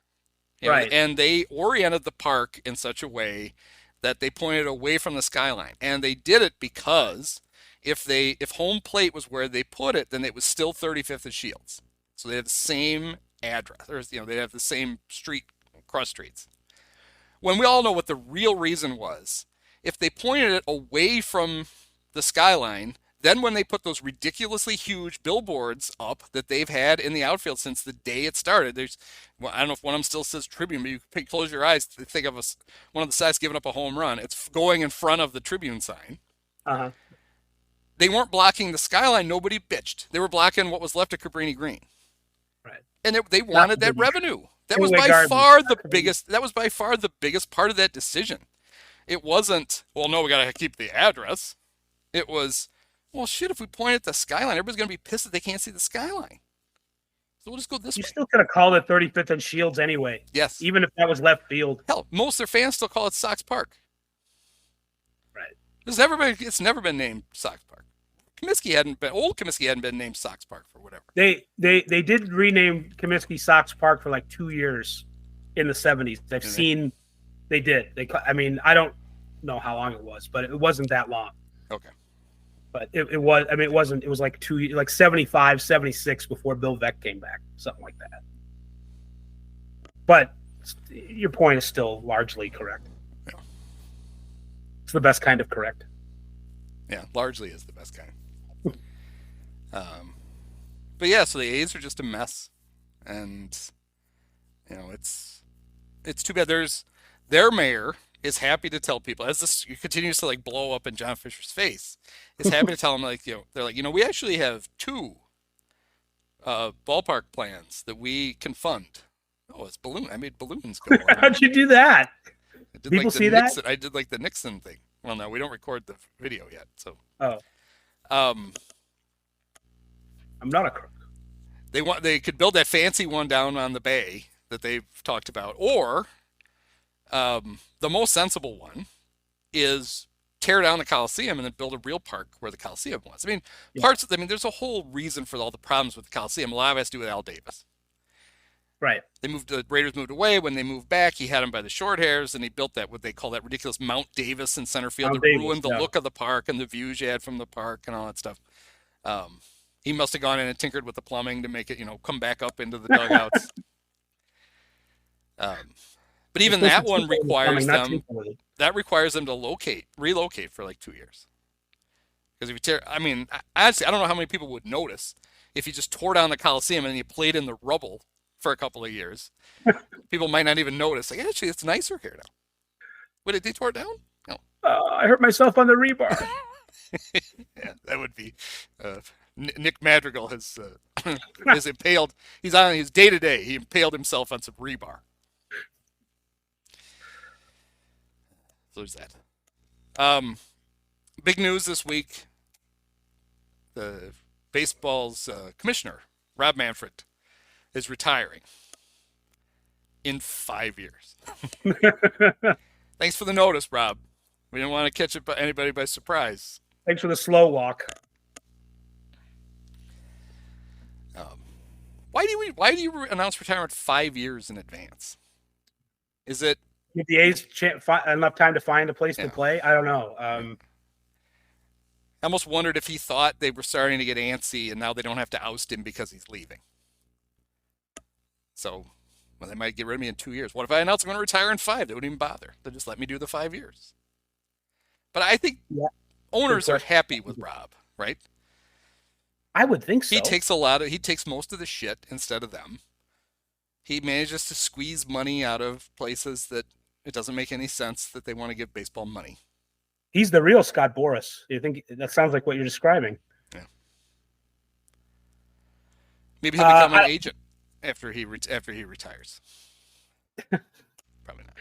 Right. And they oriented the park in such a way that they pointed away from the skyline. And they did it because if home plate was where they put it, then it was still 35th and Shields. So they have the same address, or they have the same street, cross streets. When we all know what the real reason was, if they pointed it away from the skyline, then when they put those ridiculously huge billboards up that they've had in the outfield since the day it started, I don't know if one of them still says Tribune, but you can close your eyes to think of one of the Sox giving up a home run. It's going in front of the Tribune sign. Uh-huh. They weren't blocking the skyline. Nobody bitched. They were blocking what was left of Cabrini Green. Right. And they wanted that revenue. That was by far the biggest part of that decision. It wasn't, well, no, we got to keep the address. It was, well, shit, if we point at the skyline, everybody's going to be pissed that they can't see the skyline. So we'll just go this way. You still could have called it 35th and Shields anyway. Yes. Even if that was left field. Hell, most of their fans still call it Sox Park. Right. It's never been named Sox Park. Old Comiskey hadn't been named Sox Park for whatever. They did rename Comiskey Sox Park for like 2 years in the 70s. I've seen they did. I don't know how long it was, but it wasn't that long. Okay. But it was like 75, 76 before Bill Veeck came back, something like that. But your point is still largely correct. Yeah. It's the best kind of correct. Yeah, largely is the best kind. But yeah, so the A's are just a mess, and it's too bad. Their mayor is happy to tell people, as this continues to like blow up in John Fisher's face, is happy to tell them, like, they're like, we actually have 2 ballpark plans that we can fund. Oh, it's balloon. I made balloons go on. How'd you do that? People see that? I did like the Nixon thing. Well, no, we don't record the video yet, so. Oh. I'm not a crook. They could build that fancy one down on the bay that they've talked about, or the most sensible one is tear down the Coliseum and then build a real park where the Coliseum was. There's a whole reason for all the problems with the Coliseum. A lot of it has to do with Al Davis. Right. The Raiders moved away. When they moved back, he had him by the short hairs, and he built that, what they call that ridiculous Mount Davis in center field that ruined the look of the park and the views you had from the park and all that stuff. He must have gone in and tinkered with the plumbing to make it, come back up into the dugouts. But even that one requires them. That requires them to relocate for like 2 years. Because if you honestly, I don't know how many people would notice if you just tore down the Coliseum and then you played in the rubble for a couple of years. People might not even notice. Like, actually, it's nicer here now. What, did they tore it down? No. I hurt myself on the rebar. Yeah, that would be. Nick Madrigal has impaled. He's on his day-to-day. He impaled himself on some rebar. So there's that. Big news this week. The baseball's commissioner, Rob Manfred, is retiring in 5 years. Thanks for the notice, Rob. We didn't want to catch anybody by surprise. Thanks for the slow walk. Why do you announce retirement 5 years in advance? Is it give the A's enough time to find a place to play? I don't know. I almost wondered if he thought they were starting to get antsy and now they don't have to oust him because he's leaving. So, they might get rid of me in 2 years. What if I announce I'm going to retire in 5? They wouldn't even bother. They'll just let me do the 5 years. But I think owners are happy with Rob, right? I would think so. He takes most of the shit instead of them. He manages to squeeze money out of places that it doesn't make any sense that they want to give baseball money. He's the real Scott Boras. You think that sounds like what you're describing? Yeah. Maybe he'll become an agent after he retires. Probably not.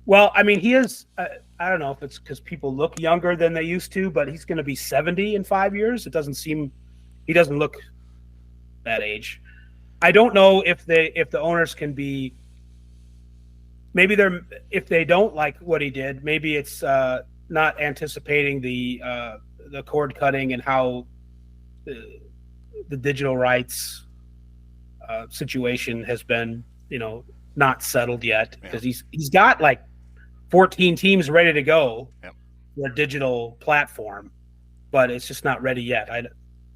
Well, I mean, he is. I don't know if it's because people look younger than they used to, but he's going to be 70 in 5 years. It doesn't seem. He doesn't look that age. I don't know if the owners can be. Maybe if they don't like what he did, maybe it's not anticipating the cord cutting and how the digital rights situation has been, not settled yet, because he's got like 14 teams ready to go for a digital platform, but it's just not ready yet.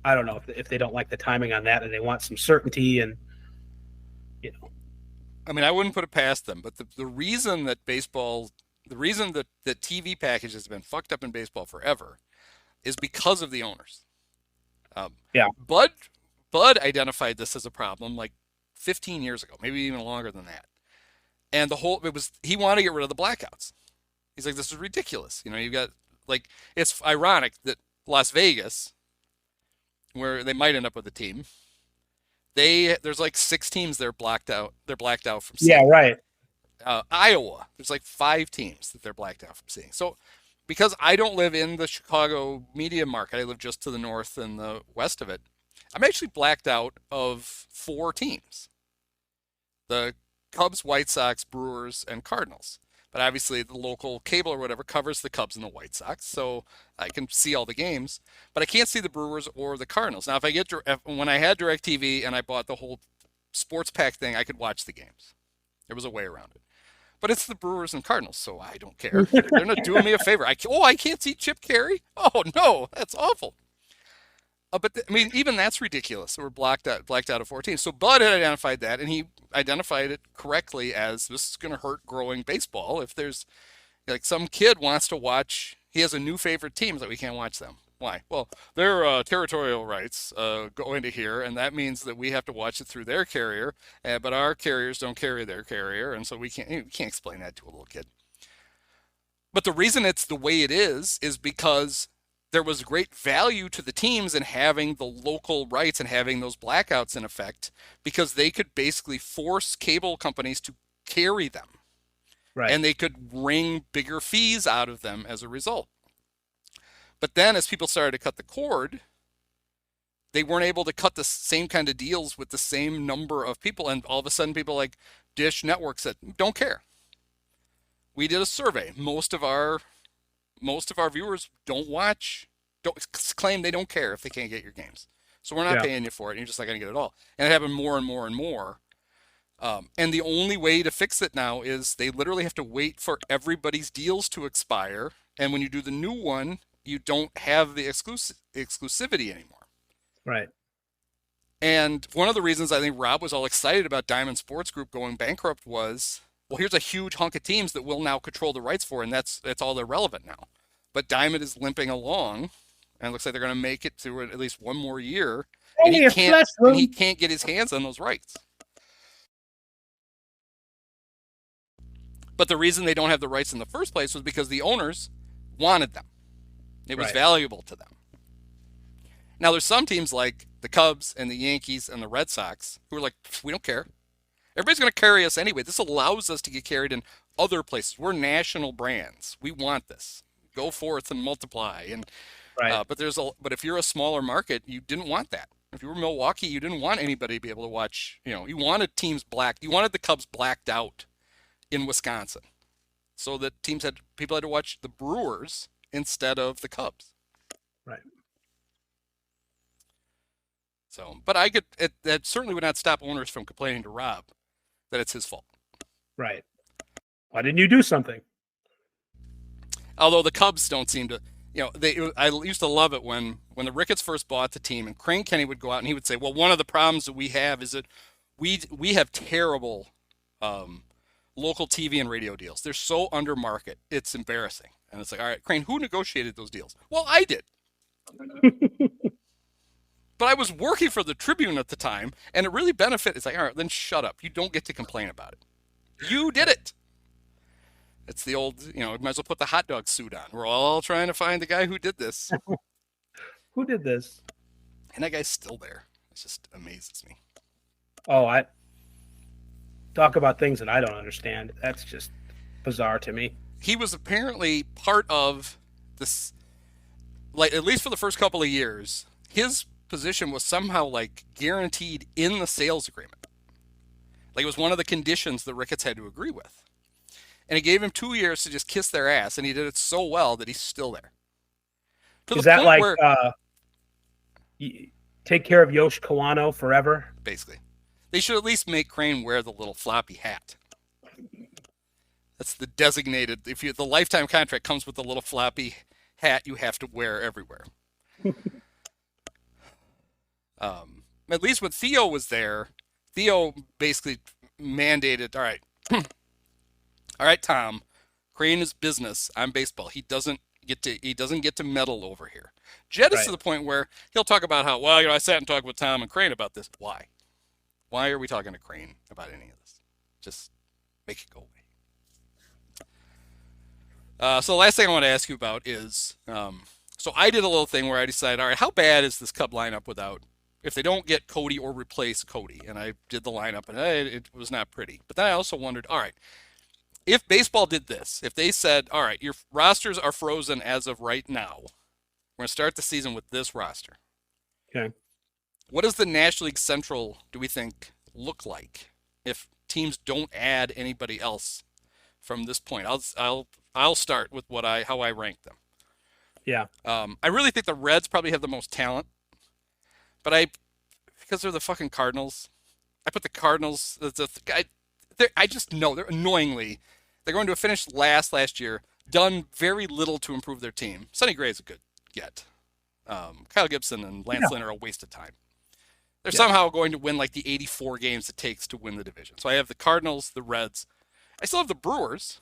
I don't know if they don't like the timing on that and they want some certainty and I mean, I wouldn't put it past them, but the reason that the TV package has been fucked up in baseball forever is because of the owners. Bud identified this as a problem like 15 years ago, maybe even longer than that. And he wanted to get rid of the blackouts. He's like, this is ridiculous. You've got it's ironic that Las Vegas, where they might end up with a team, there's like 6 teams they're blacked out. They're blacked out from seeing. Yeah, right. Iowa, there's like 5 teams that they're blacked out from seeing. So because I don't live in the Chicago media market, I live just to the north and the west of it, I'm actually blacked out of 4 teams. The Cubs, White Sox, Brewers, and Cardinals. But obviously the local cable or whatever covers the Cubs and the White Sox, so I can see all the games. But I can't see the Brewers or the Cardinals. Now, when I had DirecTV and I bought the whole sports pack thing, I could watch the games. There was a way around it. But it's the Brewers and Cardinals, so I don't care. They're not doing me a favor. I can't see Chip Carey? Oh, no, that's awful. But even that's ridiculous. We're blacked out of 14. So Bud had identified that, and he identified it correctly as this is going to hurt growing baseball. If there's some kid wants to watch, he has a new favorite team that we can't watch them. Why? Well, their territorial rights go into here, and that means that we have to watch it through their carrier, but our carriers don't carry their carrier, and so we can't explain that to a little kid. But the reason it's the way it is because there was great value to the teams in having the local rights and having those blackouts in effect, because they could basically force cable companies to carry them. Right. And they could wring bigger fees out of them as a result. But then as people started to cut the cord, they weren't able to cut the same kind of deals with the same number of people. And all of a sudden people like Dish Network said, don't care. We did a survey. Most of our viewers don't claim they don't care if they can't get your games. So we're not paying you for it. And you're just not going to get it all. And it happened more and more and more. And the only way to fix it now is they literally have to wait for everybody's deals to expire. And when you do the new one, you don't have the exclusivity anymore. Right. And one of the reasons I think Rob was all excited about Diamond Sports Group going bankrupt was, well, here's a huge hunk of teams that we'll now control the rights for, and that's all they're relevant now. But Diamond is limping along, and it looks like they're going to make it through at least one more year, and he can't get his hands on those rights. But the reason they don't have the rights in the first place was because the owners wanted them. It was valuable to them. Now, there's some teams like the Cubs and the Yankees and the Red Sox who are like, we don't care. Everybody's going to carry us anyway. This allows us to get carried in other places. We're national brands. We want this. Go forth and multiply. And but if you're a smaller market, you didn't want that. If you were Milwaukee, you didn't want anybody to be able to watch. You wanted teams blacked. You wanted the Cubs blacked out in Wisconsin, so that people had to watch the Brewers instead of the Cubs. Right. So, but that certainly would not stop owners from complaining to Rob that it's his fault. Right. Why didn't you do something? Although the Cubs don't seem to, I used to love it when the Ricketts first bought the team and Crane Kenny would go out and he would say, well, one of the problems that we have is that we have terrible local TV and radio deals. They're so under market. It's embarrassing. And it's like, all right, Crane, who negotiated those deals? Well, I did. But I was working for the Tribune at the time, and it really benefited. It's like, all right, then shut up. You don't get to complain about it. You did it. It's the old, might as well put the hot dog suit on. We're all trying to find the guy who did this. Who did this? And that guy's still there. It just amazes me. Oh, I talk about things that I don't understand. That's just bizarre to me. He was apparently part of this, like, at least for the first couple of years, his position was somehow like guaranteed in the sales agreement. Like it was one of the conditions the Ricketts had to agree with. And it gave him 2 years to just kiss their ass, and he did it so well that he's still there. Is that like take care of Yosh Kawano forever? Basically. They should at least make Crane wear the little floppy hat. That's the designated, the lifetime contract comes with the little floppy hat you have to wear everywhere. At least when Theo was there, Theo basically mandated, all right, Tom, Crane is business. I'm baseball. He doesn't get to meddle over here. Jed is to the point where he'll talk about how, I sat and talked with Tom and Crane about this. Why? Why are we talking to Crane about any of this? Just make it go away. So the last thing I want to ask you about is, so I did a little thing where I decided, all right, how bad is this Cub lineup if they don't get Cody or replace Cody? And I did the lineup, and it was not pretty. But then I also wondered, all right, if baseball did this, if they said, all right, your rosters are frozen as of right now, we're going to start the season with this roster. Okay. What does the National League Central, do we think, look like if teams don't add anybody else from this point? I'll start with how I rank them. Yeah. I really think the Reds probably have the most talent, but because they're the fucking Cardinals, I put the Cardinals. I just know they're annoyingly. They're going to have finished last year, done very little to improve their team. Sonny Gray is a good get. Kyle Gibson and Lance Lynn are a waste of time. They're somehow going to win like the 84 games it takes to win the division. So I have the Cardinals, the Reds. I still have the Brewers,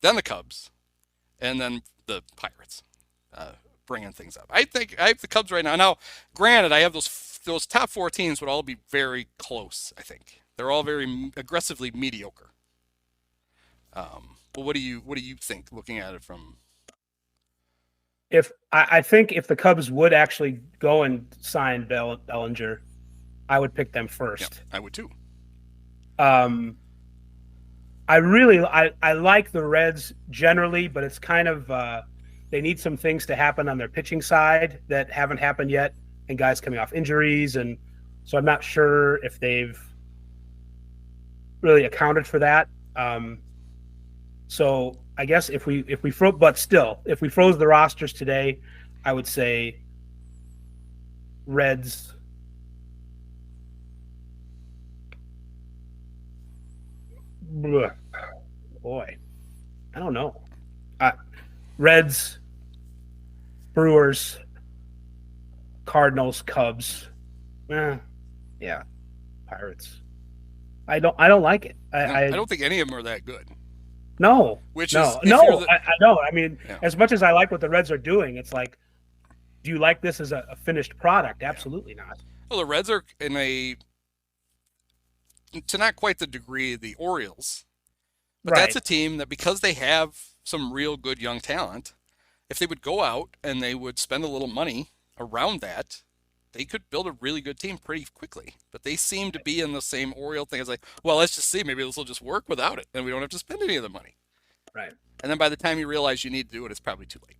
then the Cubs, and then the Pirates bringing things up. I think I have the Cubs right now. Now, granted, I have those top four teams would all be very close, I think. They're all very aggressively mediocre. But what do you think, looking at it from? I think if the Cubs would actually go and sign Bellinger, I would pick them first. Yeah, I would too. I like the Reds generally, but it's kind of they need some things to happen on their pitching side that haven't happened yet, and guys coming off injuries, and so I'm not sure if they've really accounted for that. So I guess if we froze the rosters today, I would say Reds, Boy, I don't know. Reds, Brewers, Cardinals, Cubs. Yeah, Pirates. I don't like it. I don't think any of them are that good. No. Which no, is no. I don't. I mean, Yeah. as much as I like what the Reds are doing, it's like, do you like this as a finished product? Absolutely not. Well, the Reds are to not quite the degree of the Orioles, but Right. that's a team that, because they have some real good young talent, if they would go out and they would spend a little money around that, they could build a really good team pretty quickly. But they seem to be in the same Oriole thing as like, well, let's just see, maybe this will just work without it, and we don't have to spend any of the money. Right. And then by the time you realize you need to do it, it's probably too late.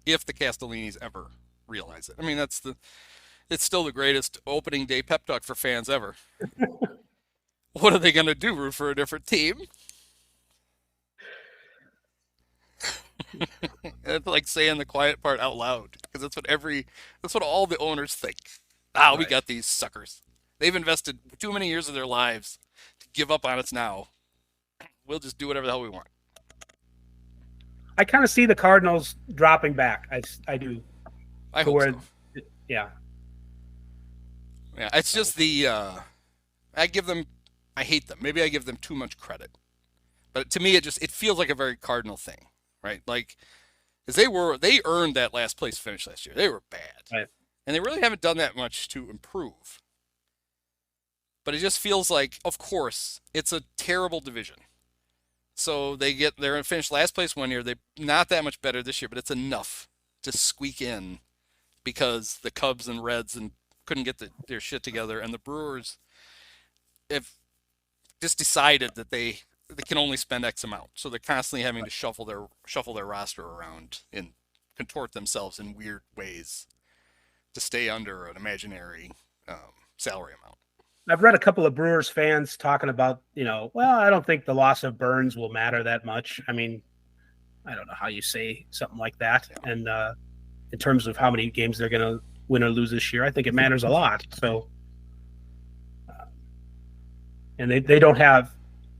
If the Castellinis ever realize it. I mean, it's still the greatest opening day pep talk for fans ever. What are they going to do? Root for a different team? It's like saying the quiet part out loud, because that's what all the owners think. We got these suckers. They've invested too many years of their lives to give up on us now. We'll just do whatever the hell we want. I kind of see the Cardinals dropping back. I do. I hope so. Yeah. Yeah, it's just I hate them. Maybe I give them too much credit. But to me, it feels like a very Cardinal thing, right? Like, because they earned that last place finish last year. They were bad. Right. And they really haven't done that much to improve. But it just feels like, of course, it's a terrible division. So they're going to finish last place one year. They're not that much better this year, but it's enough to squeak in, because the Cubs and Reds couldn't get their shit together, and the Brewers have just decided that they can only spend X amount. So they're constantly having to shuffle their roster around and contort themselves in weird ways to stay under an imaginary salary amount. I've read a couple of Brewers fans talking about, well, I don't think the loss of Burnes will matter that much. I mean, I don't know how you say something like that. Yeah. And in terms of how many games they're going to win or lose this year, I think it matters a lot. So, and they don't have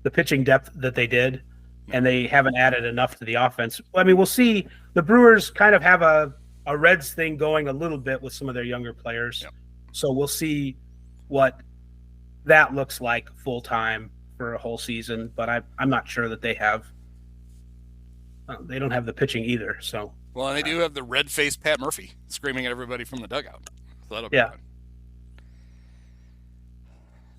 the pitching depth that they did, and they haven't added enough to the offense. I mean, we'll see. The Brewers kind of have a Reds thing going a little bit with some of their younger players. Yep. So we'll see what that looks like full time for a whole season, but I'm not sure that they don't have the pitching either. So, well, and they do have the red-faced Pat Murphy screaming at everybody from the dugout. So that'll be fun.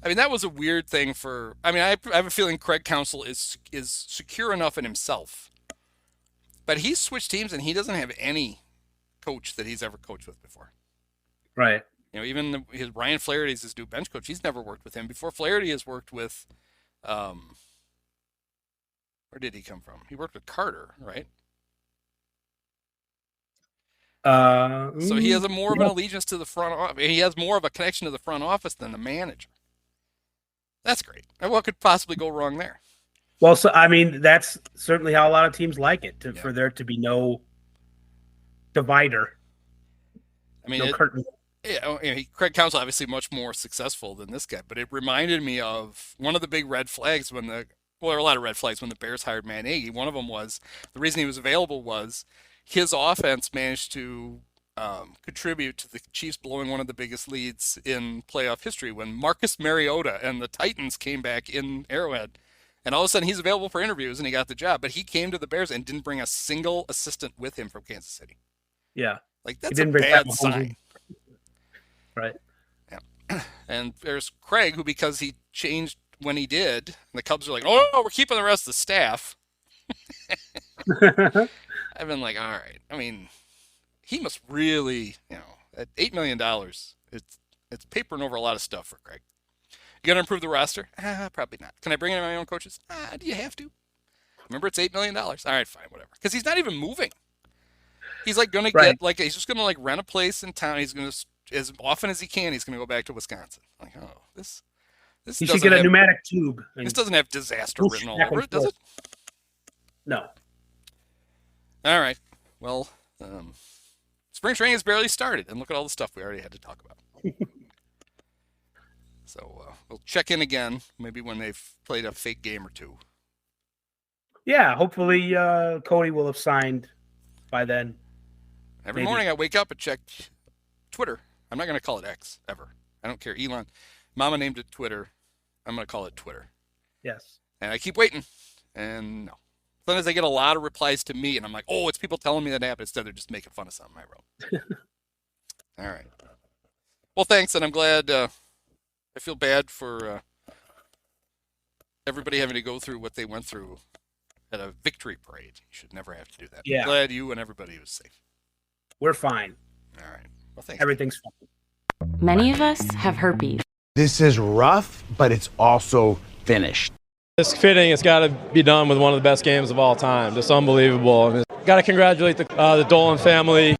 I mean, that was a weird thing I have a feeling Craig Counsell is secure enough in himself, but he's switched teams and he doesn't have any coach that he's ever coached with before. Right. Even his Ryan Flaherty is his new bench coach. He's never worked with him before. Flaherty has worked with, where did he come from? He worked with Carter, right? So he has more of an allegiance to the front office. He has more of a connection to the front office than the manager. That's great. And what could possibly go wrong there? Well, so I mean, that's certainly how a lot of teams like it, for there to be no divider. I mean, no curtain. Yeah, Craig Counsell obviously much more successful than this guy, but it reminded me of one of the big red flags there were a lot of red flags when the Bears hired Matt Nagy. One of them was the reason he was available was his offense managed to contribute to the Chiefs blowing one of the biggest leads in playoff history when Marcus Mariota and the Titans came back in Arrowhead. And all of a sudden he's available for interviews and he got the job, but he came to the Bears and didn't bring a single assistant with him from Kansas City. Yeah. Like, that's a bad sign. Right. Yeah. And there's Craig, who, because he changed when he did, and the Cubs are like, oh, we're keeping the rest of the staff. I've been like, all right. I mean, he must really, at $8 million, it's papering over a lot of stuff for Craig. You gonna improve the roster? Probably not. Can I bring in my own coaches? Do you have to? Remember, it's $8 million. All right, fine, whatever. Because he's not even moving. He's like gonna get he's just gonna rent a place in town. He's gonna, as often as he can, he's gonna go back to Wisconsin. Like, oh, this he should get a pneumatic tube. This doesn't have disaster written all over it, does it? No. All right. Well, spring training has barely started, and look at all the stuff we already had to talk about. So we'll check in again, maybe when they've played a fake game or two. Yeah, hopefully Cody will have signed by then. Every morning I wake up and check Twitter. I'm not going to call it X ever. I don't care. Elon, Mama named it Twitter. I'm going to call it Twitter. Yes. And I keep waiting, and no. Sometimes I get a lot of replies to me, and I'm like, oh, it's people telling me that happened. Instead, they're just making fun of something I wrote. All right. Well, thanks, and I'm glad. I feel bad for everybody having to go through what they went through at a victory parade. You should never have to do that. Yeah. I'm glad you and everybody was safe. We're fine. All right. Well, thanks. Everything's fine. Many of us have herpes. This is rough, but it's also finished. It's fitting. It's got to be done with one of the best games of all time. Just unbelievable. Got to congratulate the Dolan family.